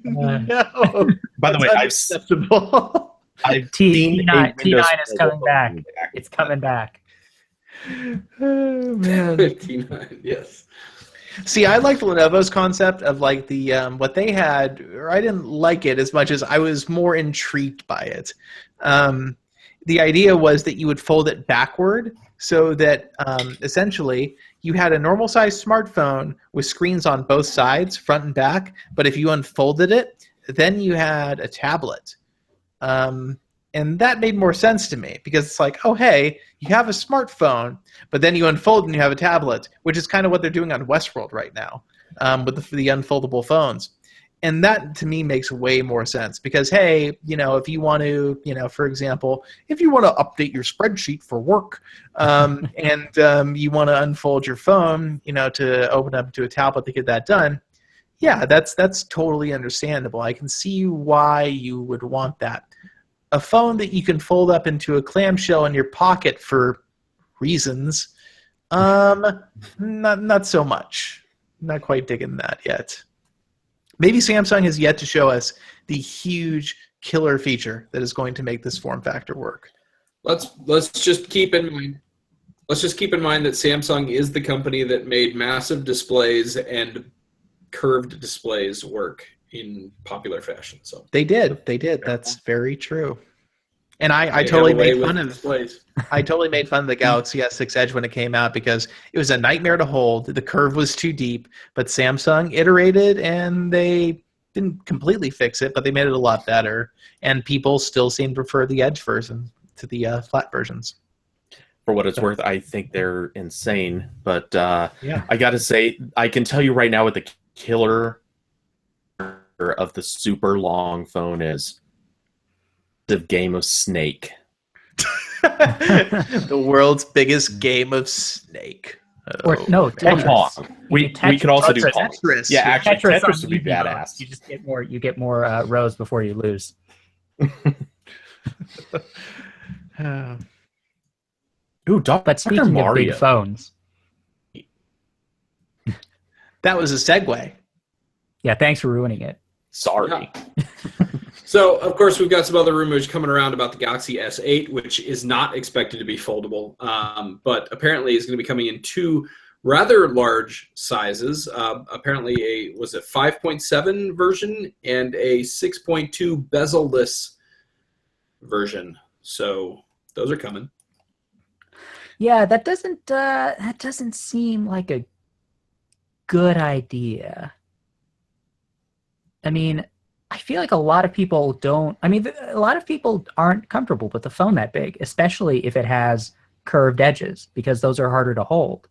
No. By the way, unacceptable. I've T9 seen a Windows T9 is coming mobile back. phone It's coming back. Oh man. T9, yes. See, I liked Lenovo's concept of like the what they had, or I didn't like it as much as I was more intrigued by it. The idea was that you would fold it backward so that essentially you had a normal sized smartphone with screens on both sides, front and back, but if you unfolded it, then you had a tablet. And that made more sense to me because it's like, oh, hey, you have a smartphone, but then you unfold and you have a tablet, which is kind of what they're doing on Westworld right now with the unfoldable phones. And that to me makes way more sense because, hey, if you want to, for example, if you want to update your spreadsheet for work and you want to unfold your phone, to open up to a tablet to get that done, yeah, that's totally understandable. I can see why you would want that. A phone that you can fold up into a clamshell in your pocket for reasons, not so much. Not quite digging that yet. Maybe Samsung has yet to show us the huge killer feature that is going to make this form factor work. Let's just keep in mind. Let's just keep in mind that Samsung is the company that made massive displays and curved displays work in popular fashion. So they did. That's very true. And I They totally have a way made fun with of displays. I totally made fun of the Galaxy S6 Edge when it came out because it was a nightmare to hold. The curve was too deep, but Samsung iterated and they didn't completely fix it, but they made it a lot better. And people still seem to prefer the Edge version to the flat versions. For what it's worth, I think they're insane. But Yeah. I got to say, I can tell you right now what the killer of the super long phone is. The game of Snake. The world's biggest game of Snake. Or no, Or Pong. Tetris. We could also do Pong. Tetris. Yeah, actually, Tetris would be on easy mode. badass. You just get more rows before you lose. Ooh, But speaking Mario. of big phones, That was a segue. yeah, thanks for ruining it. Sorry. Yeah. So, of course, we've got some other rumors coming around about the Galaxy S8, which is not expected to be foldable, but apparently is going to be coming in two rather large sizes. Apparently, a 5.7 version and a 6.2 bezel-less version. So, those are coming. Yeah, that doesn't seem like a good idea. I mean, I feel like a lot of people don't. I mean, a lot of people aren't comfortable with the phone that big, especially if it has curved edges, because those are harder to hold.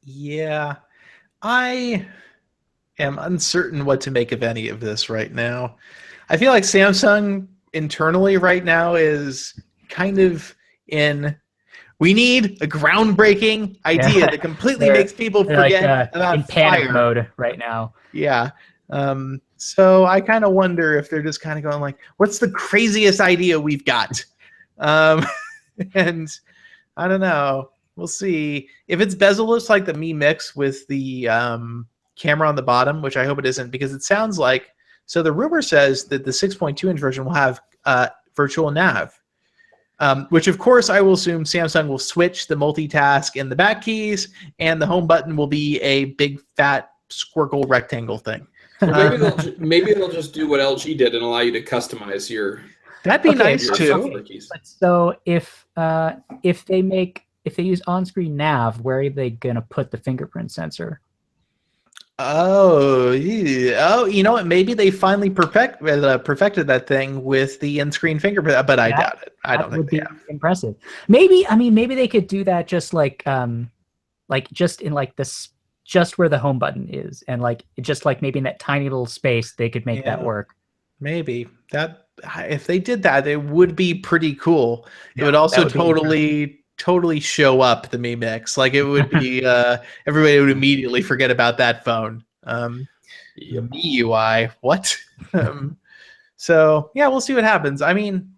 Yeah, I am uncertain what to make of any of this right now. I feel like Samsung internally right now is kind of in. We need a groundbreaking idea that completely makes people forget about in panic fire mode right now. Yeah. So I kind of wonder if they're just kind of going like, what's the craziest idea we've got? And I don't know. We'll see. If it's bezel-less like the Mi Mix with the camera on the bottom, which I hope it isn't, because it sounds like, so the rumor says that the 6.2-inch version will have virtual nav. Which, of course, I will assume Samsung will switch the multitask and the back keys, and the home button will be a big, fat, squircle rectangle thing. Or maybe they'll just do what LG did and allow you to customize your. That'd be nice, your too. software keys. But so if they use on-screen nav, where are they gonna put the fingerprint sensor? Oh, yeah. Oh, you know what? Maybe they finally perfected that thing with the in-screen fingerprint, but I doubt it. I don't think they have. Impressive. Maybe they could do that just like just in like this, just where the home button is, and like just like maybe in that tiny little space they could make that work. Maybe that if they did that, it would be pretty cool. It would also totally show up the Mi Mix. Like it would be everybody would immediately forget about that phone. MIUI, what? So yeah, we'll see what happens. I mean,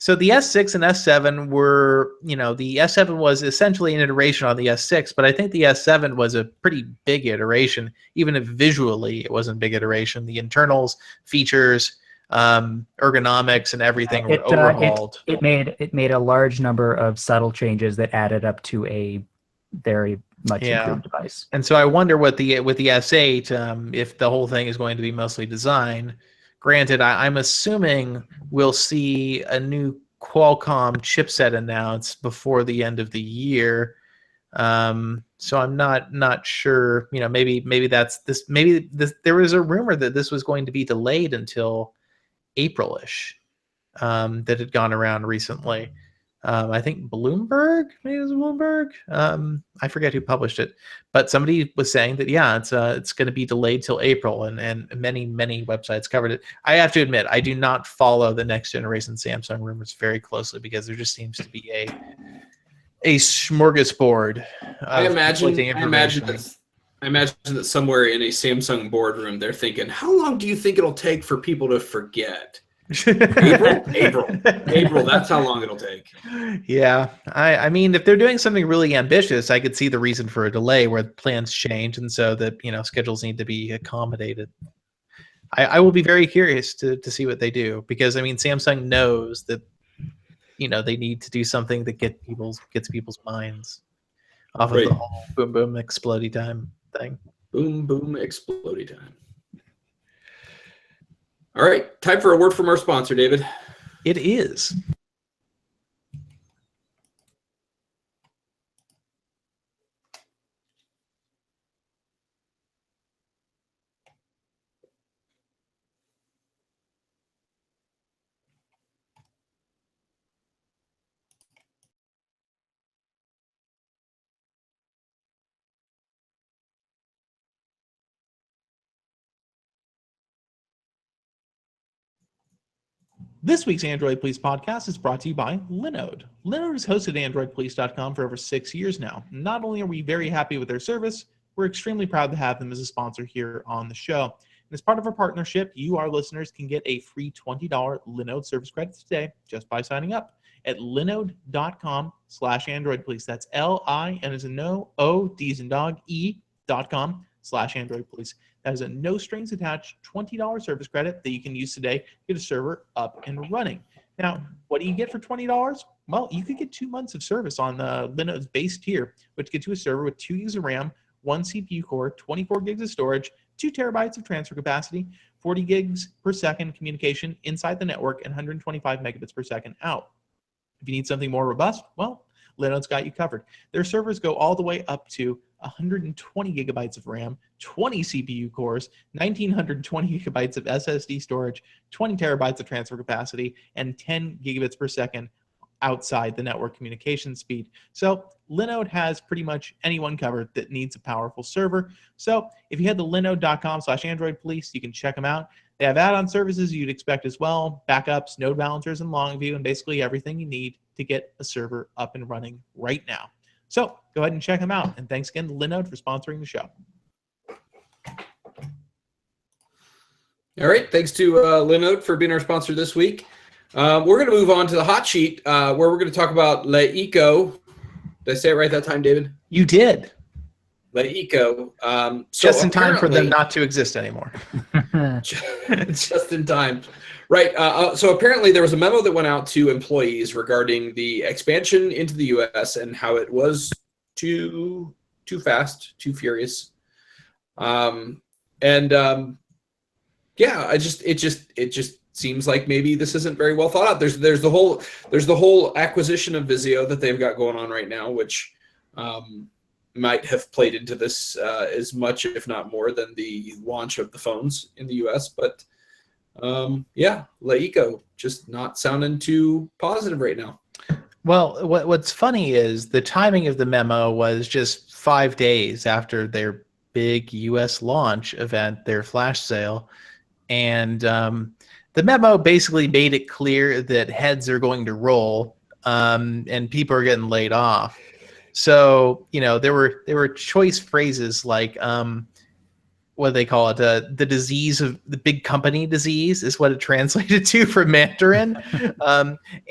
So the S6 and S7 were, the S7 was essentially an iteration on the S6, but I think the S7 was a pretty big iteration, even if visually it wasn't a big iteration. The internals, features, ergonomics, and everything were overhauled. It made a large number of subtle changes that added up to a very much improved device. And so I wonder with the S8, if the whole thing is going to be mostly design. Granted, I'm assuming we'll see a new Qualcomm chipset announced before the end of the year. So I'm not sure. Maybe that's this. Maybe this. There was a rumor that this was going to be delayed until April-ish. That had gone around recently. I think Bloomberg, maybe it was Bloomberg. I forget who published it, but somebody was saying that it's going to be delayed till April, and many websites covered it. I have to admit, I do not follow the next generation Samsung rumors very closely because there just seems to be a smorgasbord. I imagine that somewhere in a Samsung boardroom, they're thinking, "How long do you think it'll take for people to forget?" April. That's how long it'll take. Yeah, I mean, if they're doing something really ambitious, I could see the reason for a delay where plans change, and so that schedules need to be accommodated. I will be very curious to see what they do, because I mean, Samsung knows that they need to do something that gets people's minds off of the whole boom boom explodey time thing. Boom boom explodey time. All right, time for a word from our sponsor, David. It is. This week's Android Police podcast is brought to you by Linode. Linode has hosted AndroidPolice.com for over 6 years now. Not only are we very happy with their service, we're extremely proud to have them as a sponsor here on the show. And as part of our partnership, you, our listeners, can get a free $20 Linode service credit today just by signing up at linode.com/AndroidPolice. That's L-I, and as in no, O-D as in dog, E.com/AndroidPolice. That is a no strings attached $20 service credit that you can use today to get a server up and running. Now, what do you get for $20? Well, you could get 2 months of service on Linode's base tier, which gets you a server with 2 gigs of RAM, 1 CPU core, 24 gigs of storage, 2 terabytes of transfer capacity, 40 gigs per second communication inside the network, and 125 megabits per second out. If you need something more robust, well, Linode's got you covered. Their servers go all the way up to 120 gigabytes of RAM, 20 CPU cores, 1920 gigabytes of SSD storage, 20 terabytes of transfer capacity, and 10 gigabits per second outside the network communication speed. So Linode has pretty much anyone covered that needs a powerful server. So if you head to linode.com/AndroidPolice, you can check them out. They have add-on services you'd expect as well, backups, node balancers, and Longview, and basically everything you need to get a server up and running right now. So go ahead and check them out. And thanks again to Linode for sponsoring the show. All right. Thanks to Linode for being our sponsor this week. We're going to move on to the hot sheet where we're going to talk about Leiko. Did I say it right that time, David? You did. Leiko. Just in time for them not to exist anymore. Just in time. Right. So apparently there was a memo that went out to employees regarding the expansion into the U.S. and how it was too fast, too furious. It just seems like maybe this isn't very well thought out. There's the whole acquisition of Vizio that they've got going on right now, which might have played into this as much, if not more, than the launch of the phones in the U.S. But Leiko just not sounding too positive right now. Well, what's funny is the timing of the memo was just 5 days after their big U.S. launch event, their flash sale, and the memo basically made it clear that heads are going to roll and people are getting laid off. So there were choice phrases like what they call it, the disease of the big company disease is what it translated to from Mandarin,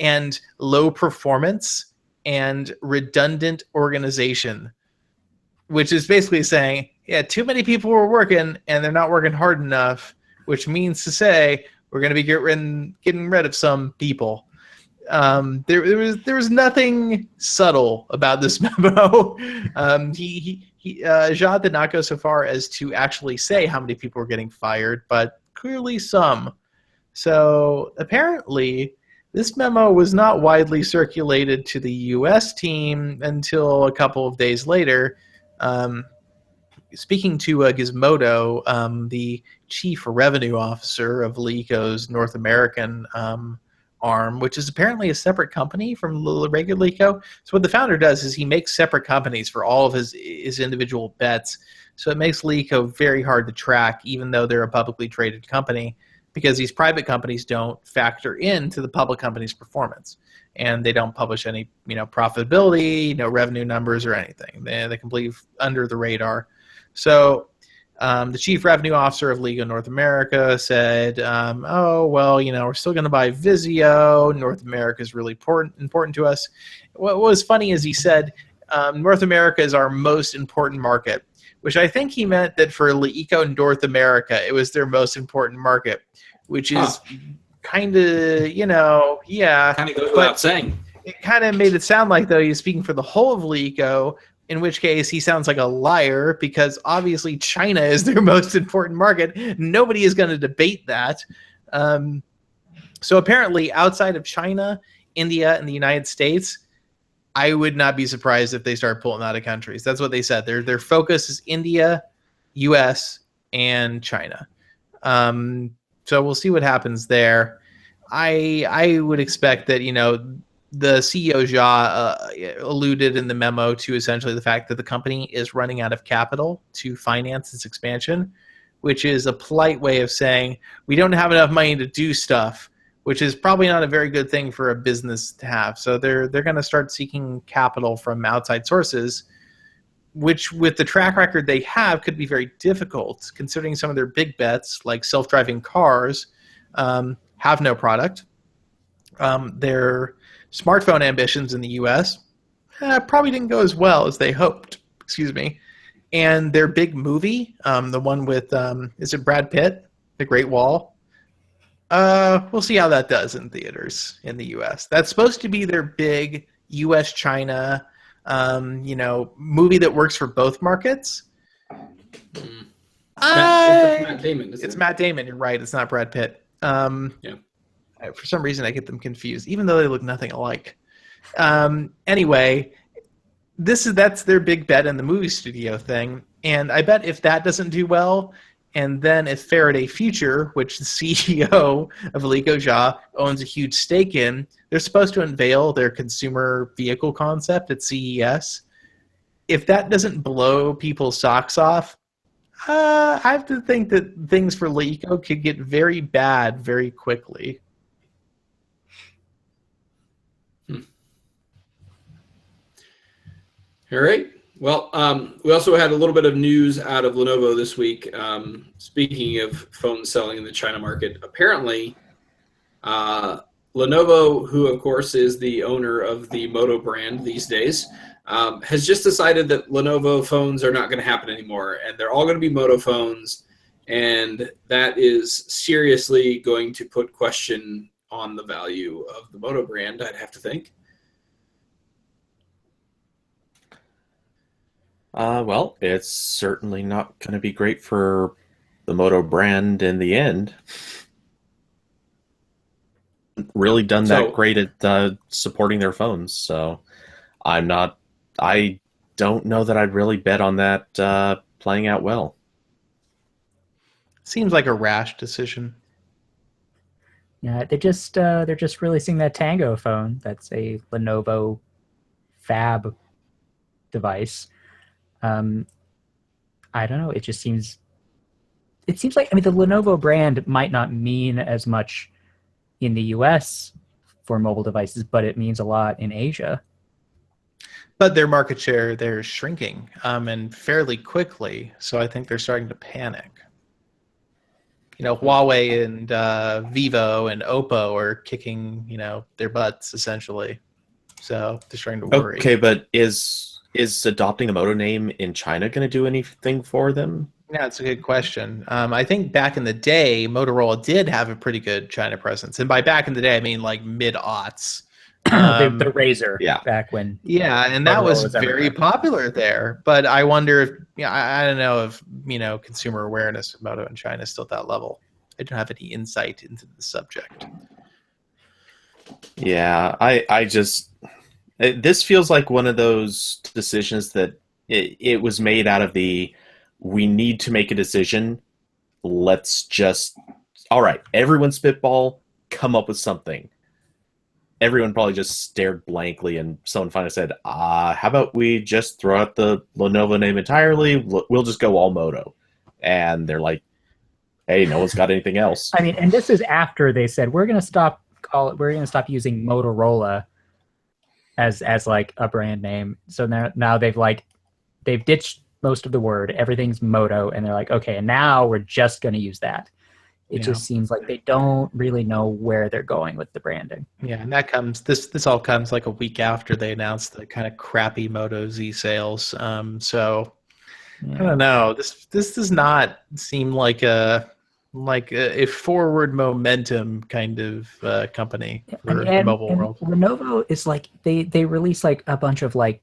and low performance and redundant organization, which is basically saying, yeah, too many people were working and they're not working hard enough, which means to say we're going to be getting rid of some people. There was nothing subtle about this memo. Jha did not go so far as to actually say how many people were getting fired, but clearly some. So apparently, this memo was not widely circulated to the U.S. team until a couple of days later. Speaking to Gizmodo, the chief revenue officer of LeEco's North American arm, which is apparently a separate company from the regular LeEco. So what the founder does is he makes separate companies for all of his individual bets. So it makes LeEco very hard to track, even though they're a publicly traded company, because these private companies don't factor into the public company's performance. And they don't publish any, profitability, no revenue numbers or anything. They're completely under the radar. So the chief revenue officer of LeEco North America said, we're still going to buy Vizio. North America is really important to us. What was funny is he said, North America is our most important market, which I think he meant that for LeEco North America, it was their most important market, which is kind of, Kind of goes without saying. It kind of made it sound like, though, he's speaking for the whole of LeEco, in which case he sounds like a liar, because obviously China is their most important market. Nobody is going to debate that. So apparently outside of China, India, and the United States, I would not be surprised if they start pulling out of countries. That's what they said. Their focus is India, US, and China. So we'll see what happens there. I would expect that, the CEO Jha alluded in the memo to essentially the fact that the company is running out of capital to finance its expansion, which is a polite way of saying we don't have enough money to do stuff, which is probably not a very good thing for a business to have. So they're going to start seeking capital from outside sources, which with the track record they have could be very difficult, considering some of their big bets like self-driving cars have no product. Their smartphone ambitions in the U.S. Probably didn't go as well as they hoped. And their big movie, the one with, is it Brad Pitt, The Great Wall? We'll see how that does in theaters in the U.S. That's supposed to be their big U.S.-China, movie that works for both markets. It's Matt Damon. It's Matt Damon. You're right. It's not Brad Pitt. For some reason, I get them confused, even though they look nothing alike. Anyway, that's their big bet in the movie studio thing. And I bet if that doesn't do well, and then if Faraday Future, which the CEO of LeEco Jha owns a huge stake in, they're supposed to unveil their consumer vehicle concept at CES. If that doesn't blow people's socks off, I have to think that things for LeEco could get very bad very quickly. All right. Well, we also had a little bit of news out of Lenovo this week. Speaking of phones selling in the China market, apparently Lenovo, who of course is the owner of the Moto brand these days, has just decided that Lenovo phones are not going to happen anymore, and they're all going to be Moto phones, and that is seriously going to put question on the value of the Moto brand, I'd have to think. Well, it's certainly not going to be great for the Moto brand in the end. Really done that great at supporting their phones, so I don't know that I'd really bet on that playing out well. Seems like a rash decision. Yeah, they're just releasing that Tango phone. That's a Lenovo fab device. I don't know. It seems like, the Lenovo brand might not mean as much in the US for mobile devices, but it means a lot in Asia. but their market share they're shrinking, and fairly quickly. So I think they're starting to panic. Huawei and Vivo and Oppo are kicking, their butts essentially. So they're starting to worry. Okay, but is adopting the Moto name in China going to do anything for them? Yeah, it's a good question. I think back in the day, Motorola did have a pretty good China presence, and by back in the day, I mean like mid-aughts. The Razor, yeah. back when. Yeah, and that was Motorola very popular there. But I wonder if, I don't know if, consumer awareness of Moto in China is still at that level. I don't have any insight into the subject. Yeah, I just, this feels like one of those decisions that it was made out of we need to make a decision. Let's just, all right, everyone spitball, come up with something. Everyone probably just stared blankly, and someone finally said, how about we just throw out the Lenovo name entirely? We'll just go all Moto. And they're like, hey, no one's got anything else. I mean, and this is after they said we're going to stop using Motorola as like a brand name. So now they've ditched most of the word. Everything's Moto, and they're like, okay, and now we're just going to use that. It just seems like they don't really know where they're going with the branding. Yeah, and that comes this all comes like a week after they announced the kind of crappy Moto Z sales. So I don't know. This does not seem like a forward momentum kind of company for the mobile world. Lenovo is like they release like a bunch of like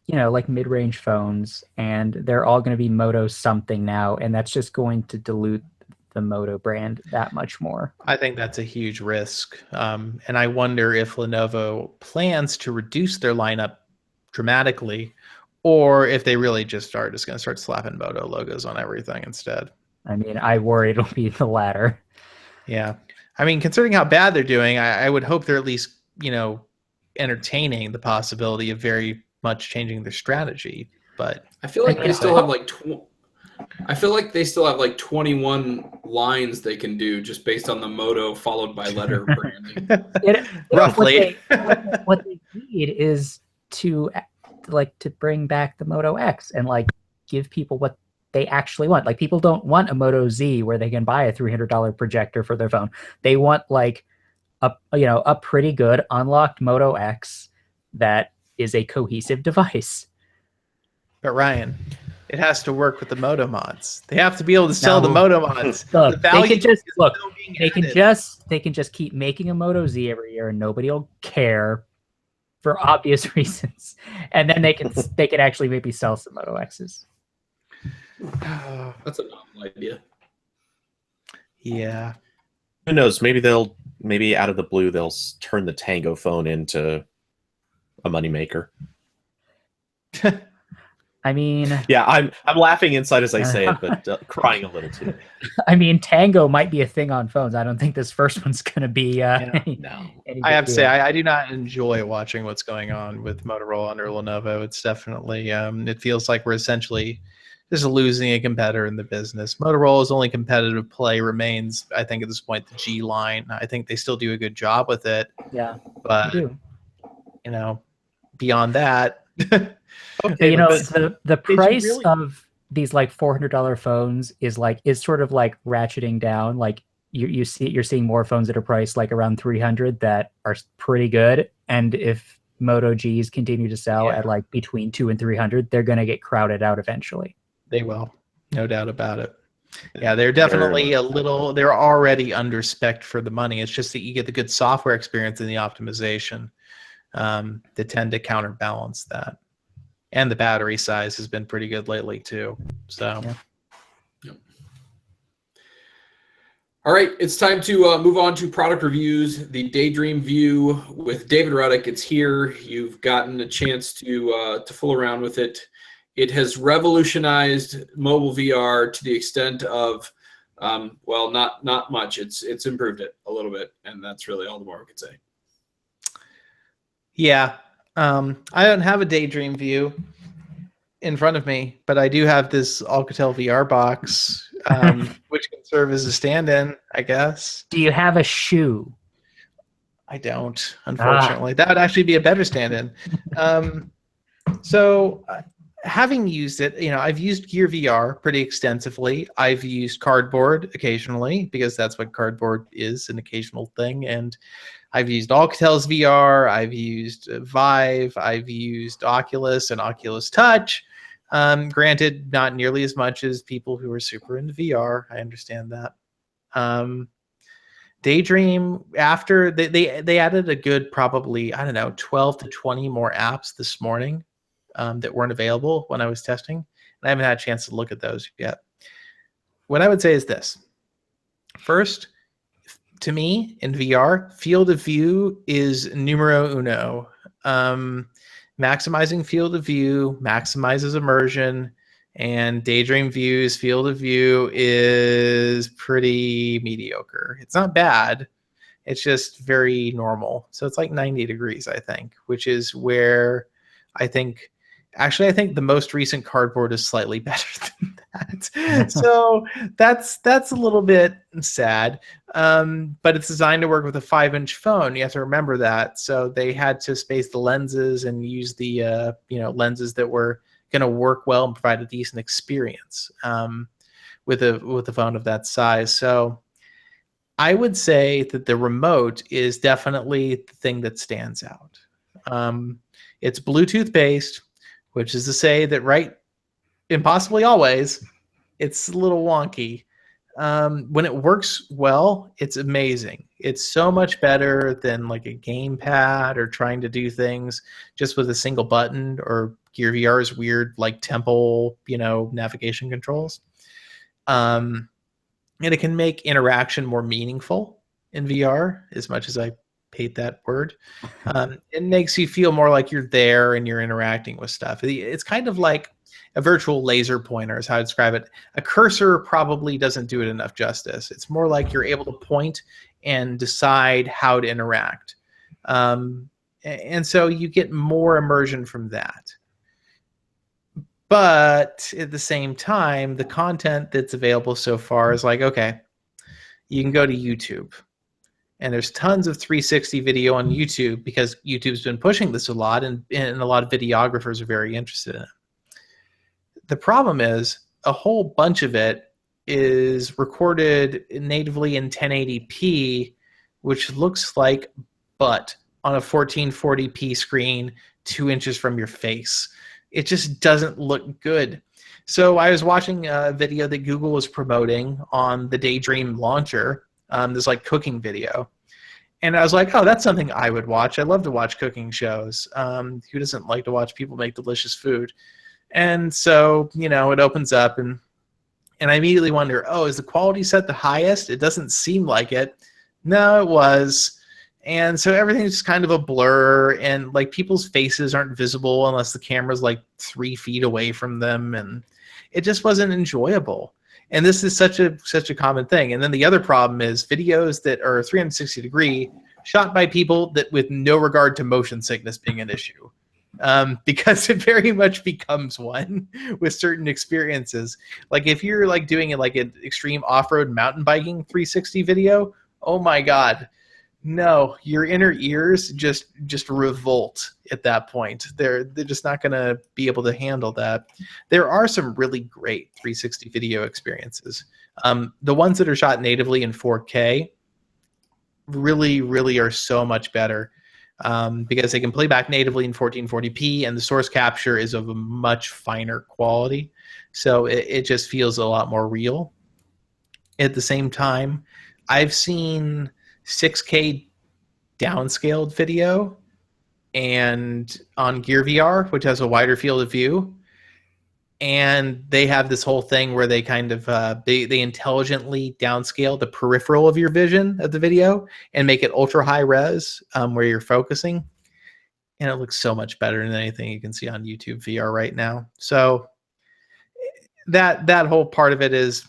mid-range phones, and they're all going to be Moto something now, and that's just going to dilute the Moto brand that much more. I think that's a huge risk, and I wonder if Lenovo plans to reduce their lineup dramatically, or if they really just going to start slapping Moto logos on everything instead. I mean, I worry it'll be the latter. Yeah. I mean, considering how bad they're doing, I would hope they're at least, entertaining the possibility of very much changing their strategy. But I feel like they still have like 21 lines they can do just based on the Moto followed by letter branding. Roughly. What they need is to bring back the Moto X and like give people what they actually want. Like, people don't want a Moto Z where they can buy a $300 projector for their phone. They want like a pretty good unlocked Moto X that is a cohesive device. But Ryan, it has to work with the Moto mods. They have to be able to sell the Moto mods. Look, they can just keep making a Moto Z every year, and nobody will care for obvious reasons. And then they can actually maybe sell some Moto X's. That's a novel idea. Yeah. Who knows? Maybe out of the blue they'll turn the Tango phone into a moneymaker. I mean, yeah, I'm laughing inside as I say it, but crying a little too. I mean, Tango might be a thing on phones. I don't think this first one's going to be. No, I have to say I do not enjoy watching what's going on with Motorola under Lenovo. It's definitely it feels like we're essentially just losing a competitor in the business. Motorola's only competitive play remains, I think, at this point, the G line. I think they still do a good job with it. Yeah, but beyond that. Okay, the price of these like $400 phones is sort of like ratcheting down. Like you're seeing more phones that are priced like around $300 that are pretty good, and if Moto Gs continue to sell at like between $200 and $300, they're going to get crowded out eventually. They will, no doubt about it. Yeah, they're definitely they're already underspec'd for the money. It's just that you get the good software experience and the optimization that tend to counterbalance that. And the battery size has been pretty good lately too. So, Yep. All right, it's time to move on to product reviews. The Daydream View with David Ruddick. It's here. You've gotten a chance to fool around with it. It has revolutionized mobile VR to the extent of, not much. It's improved it a little bit, and that's really all the more we could say. Yeah. I don't have a Daydream View in front of me, but I do have this Alcatel VR box, which can serve as a stand-in, I guess. Do you have a shoe? I don't, unfortunately. That would actually be a better stand-in. So, having used it, I've used Gear VR pretty extensively. I've used Cardboard occasionally because that's what Cardboard is, an occasional thing. And I've used Alcatel's VR. I've used Vive. I've used Oculus and Oculus Touch. Granted, not nearly as much as people who are super into VR. I understand that. Daydream, after they added a good probably, I don't know, 12 to 20 more apps this morning that weren't available when I was testing. And I haven't had a chance to look at those yet. What I would say is this. First, to me, in VR, field of view is numero uno. Maximizing field of view maximizes immersion, and Daydream View's field of view is pretty mediocre. It's not bad. It's just very normal. So it's like 90 degrees, I think, which is where I think the most recent Cardboard is slightly better than that. So that's a little bit sad. But it's designed to work with a 5-inch phone. You have to remember that. So they had to space the lenses and use the lenses that were going to work well and provide a decent experience with a phone of that size. So I would say that the remote is definitely the thing that stands out. It's Bluetooth based, which is to say that and possibly always, it's a little wonky. When it works well, it's amazing. It's so much better than like a gamepad or trying to do things just with a single button or Gear VR's weird like temple, navigation controls. And it can make interaction more meaningful in VR, as much as I hate that word. It makes you feel more like you're there and you're interacting with stuff. It's kind of like a virtual laser pointer is how I describe it. A cursor probably doesn't do it enough justice. It's more like you're able to point and decide how to interact. And so you get more immersion from that. But at the same time, the content that's available so far is like, okay, you can go to YouTube. And there's tons of 360 video on YouTube because YouTube's been pushing this a lot, and a lot of videographers are very interested in it. The problem is a whole bunch of it is recorded natively in 1080p, which looks like butt on a 1440p screen 2 inches from your face. It just doesn't look good. So I was watching a video that Google was promoting on the Daydream launcher, this like cooking video. And I was like, oh, that's something I would watch. I love to watch cooking shows. Who doesn't like to watch people make delicious food? And so, it opens up and I immediately wonder, oh, is the quality set the highest? It doesn't seem like it. No, it was. And so everything's just kind of a blur, and like people's faces aren't visible unless the camera's like 3 feet away from them, and it just wasn't enjoyable. And this is such a common thing. And then the other problem is videos that are 360 degree shot by people that with no regard to motion sickness being an issue. Because it very much becomes one with certain experiences. Like if you're like doing it like an extreme off-road mountain biking 360 video, oh my God. No, your inner ears just revolt at that point. They're just not going to be able to handle that. There are some really great 360 video experiences. The ones that are shot natively in 4K really are so much better because they can play back natively in 1440p, and the source capture is of a much finer quality. So it just feels a lot more real. At the same time, I've seen 6K downscaled video and on Gear VR, which has a wider field of view, and they have this whole thing where they kind of they intelligently downscale the peripheral of your vision of the video and make it ultra high res where you're focusing, and it looks so much better than anything you can see on YouTube VR right now. So that whole part of it is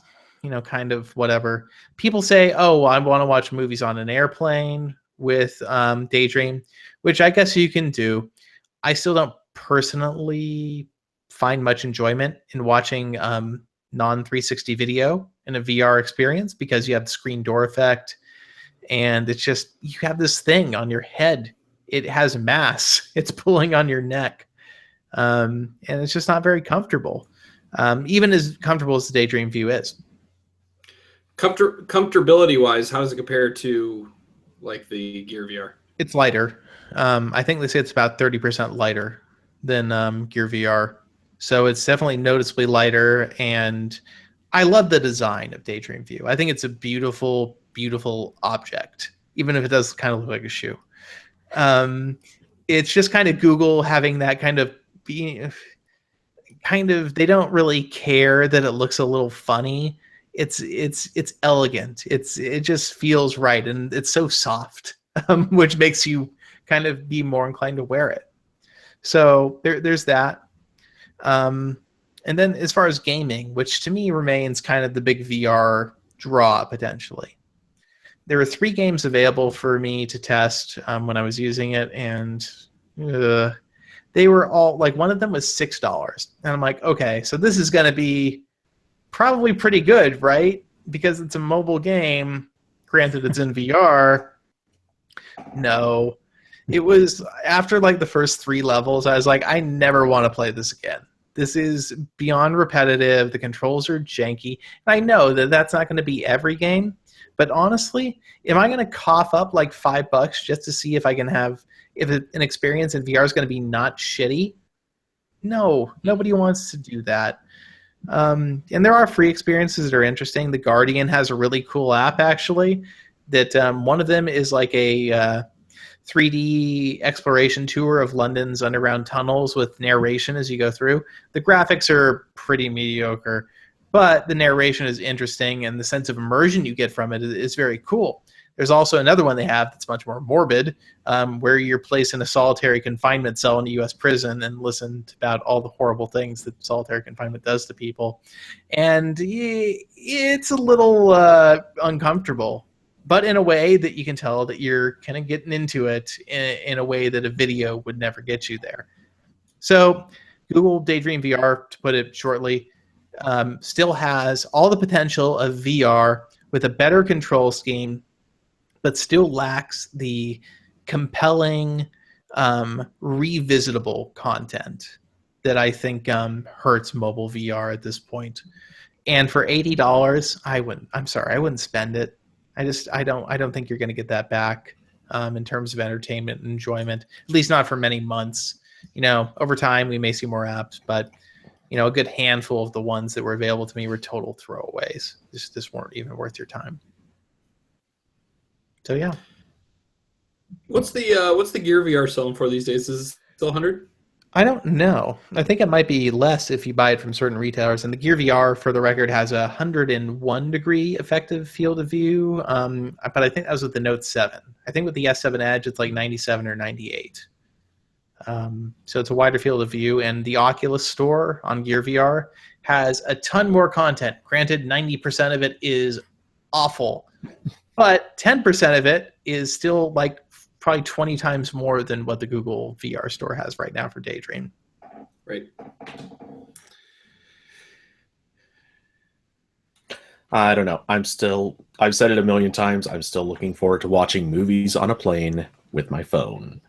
kind of whatever. People say, oh, well, I want to watch movies on an airplane with Daydream, which I guess you can do. I still don't personally find much enjoyment in watching non-360 video in a VR experience because you have the screen door effect, and it's just, you have this thing on your head. It has mass. It's pulling on your neck. and it's just not very comfortable, even as comfortable as the Daydream View is. Comfortability wise, how does it compare to like the Gear VR? It's lighter. I think they say it's about 30% lighter than Gear VR. So it's definitely noticeably lighter. And I love the design of Daydream View. I think it's a beautiful, beautiful object, even if it does kind of look like a shoe. It's just kind of Google having that kind of they don't really care that it looks a little funny. It's elegant. It just feels right, and it's so soft, which makes you kind of be more inclined to wear it. So there's that. And then as far as gaming, which to me remains kind of the big VR draw potentially, there were 3 games available for me to test when I was using it, and they were all like, one of them was $6, and I'm like, okay, so this is going to be probably pretty good, right? Because it's a mobile game. Granted, it's in VR. No, it was after like the first 3 levels, I was like, I never want to play this again. This is beyond repetitive. The controls are janky. And I know that that's not going to be every game, but honestly, am I going to cough up like $5 just to see if I can have an experience in VR is going to be not shitty? No, nobody wants to do that. And there are free experiences that are interesting. The Guardian has a really cool app, actually, that one of them is like a 3D exploration tour of London's underground tunnels with narration as you go through. The graphics are pretty mediocre, but the narration is interesting, and the sense of immersion you get from it is very cool. There's also another one they have that's much more morbid, where you're placed in a solitary confinement cell in a U.S. prison and listen about all the horrible things that solitary confinement does to people. And it's a little uncomfortable, but in a way that you can tell that you're kind of getting into it in a way that a video would never get you there. So Google Daydream VR, to put it shortly, still has all the potential of VR with a better control scheme, but still lacks the compelling, revisitable content that I think hurts mobile VR at this point. And for $80, I wouldn't spend it. I don't think you're going to get that back in terms of entertainment and enjoyment, at least not for many months. Over time we may see more apps, but a good handful of the ones that were available to me were total throwaways. This weren't even worth your time. So yeah. What's the Gear VR selling for these days? Is it still 100? I don't know. I think it might be less if you buy it from certain retailers. And the Gear VR, for the record, has a 101 degree effective field of view. But I think that was with the Note 7. I think with the S7 Edge, it's like 97 or 98. So it's a wider field of view. And the Oculus Store on Gear VR has a ton more content. Granted, 90% of it is awful, but 10% of it is still like probably 20 times more than what the Google VR store has right now for Daydream. Right. I don't know. I've said it a million times, I'm still looking forward to watching movies on a plane with my phone.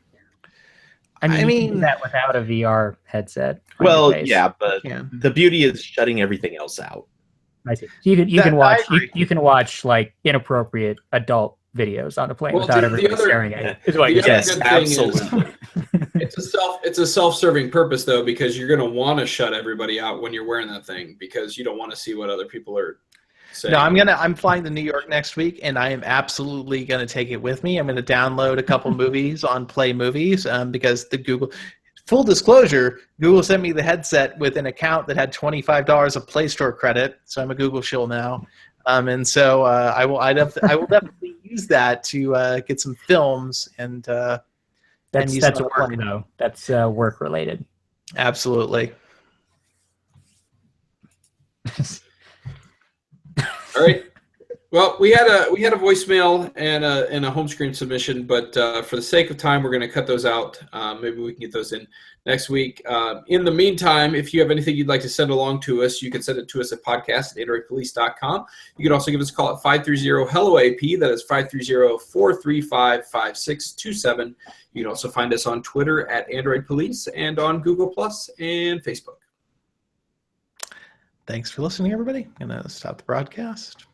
I mean, you can do that without a VR headset. Well, yeah, but the beauty is shutting everything else out. I see. You can watch like inappropriate adult videos on a plane without everybody staring at you. Yes, absolutely. It's a self-serving purpose though, because you're going to want to shut everybody out when you're wearing that thing because you don't want to see what other people are saying. No, I'm flying to New York next week, and I am absolutely going to take it with me. I'm going to download a couple movies on Play Movies because the Google. Full disclosure, Google sent me the headset with an account that had $25 of Play Store credit, so I'm a Google shill now, and so I will definitely use that to get some films and that's work though. That's work related. Absolutely. All right. Well, we had a voicemail and a home screen submission, but for the sake of time, we're going to cut those out. Maybe we can get those in next week. In the meantime, if you have anything you'd like to send along to us, you can send it to us at podcast@androidpolice.com. You can also give us a call at 530-HELLO-AP. That is 530-435-5627. You can also find us on Twitter at Android Police and on Google Plus and Facebook. Thanks for listening, everybody. I'm going to stop the broadcast.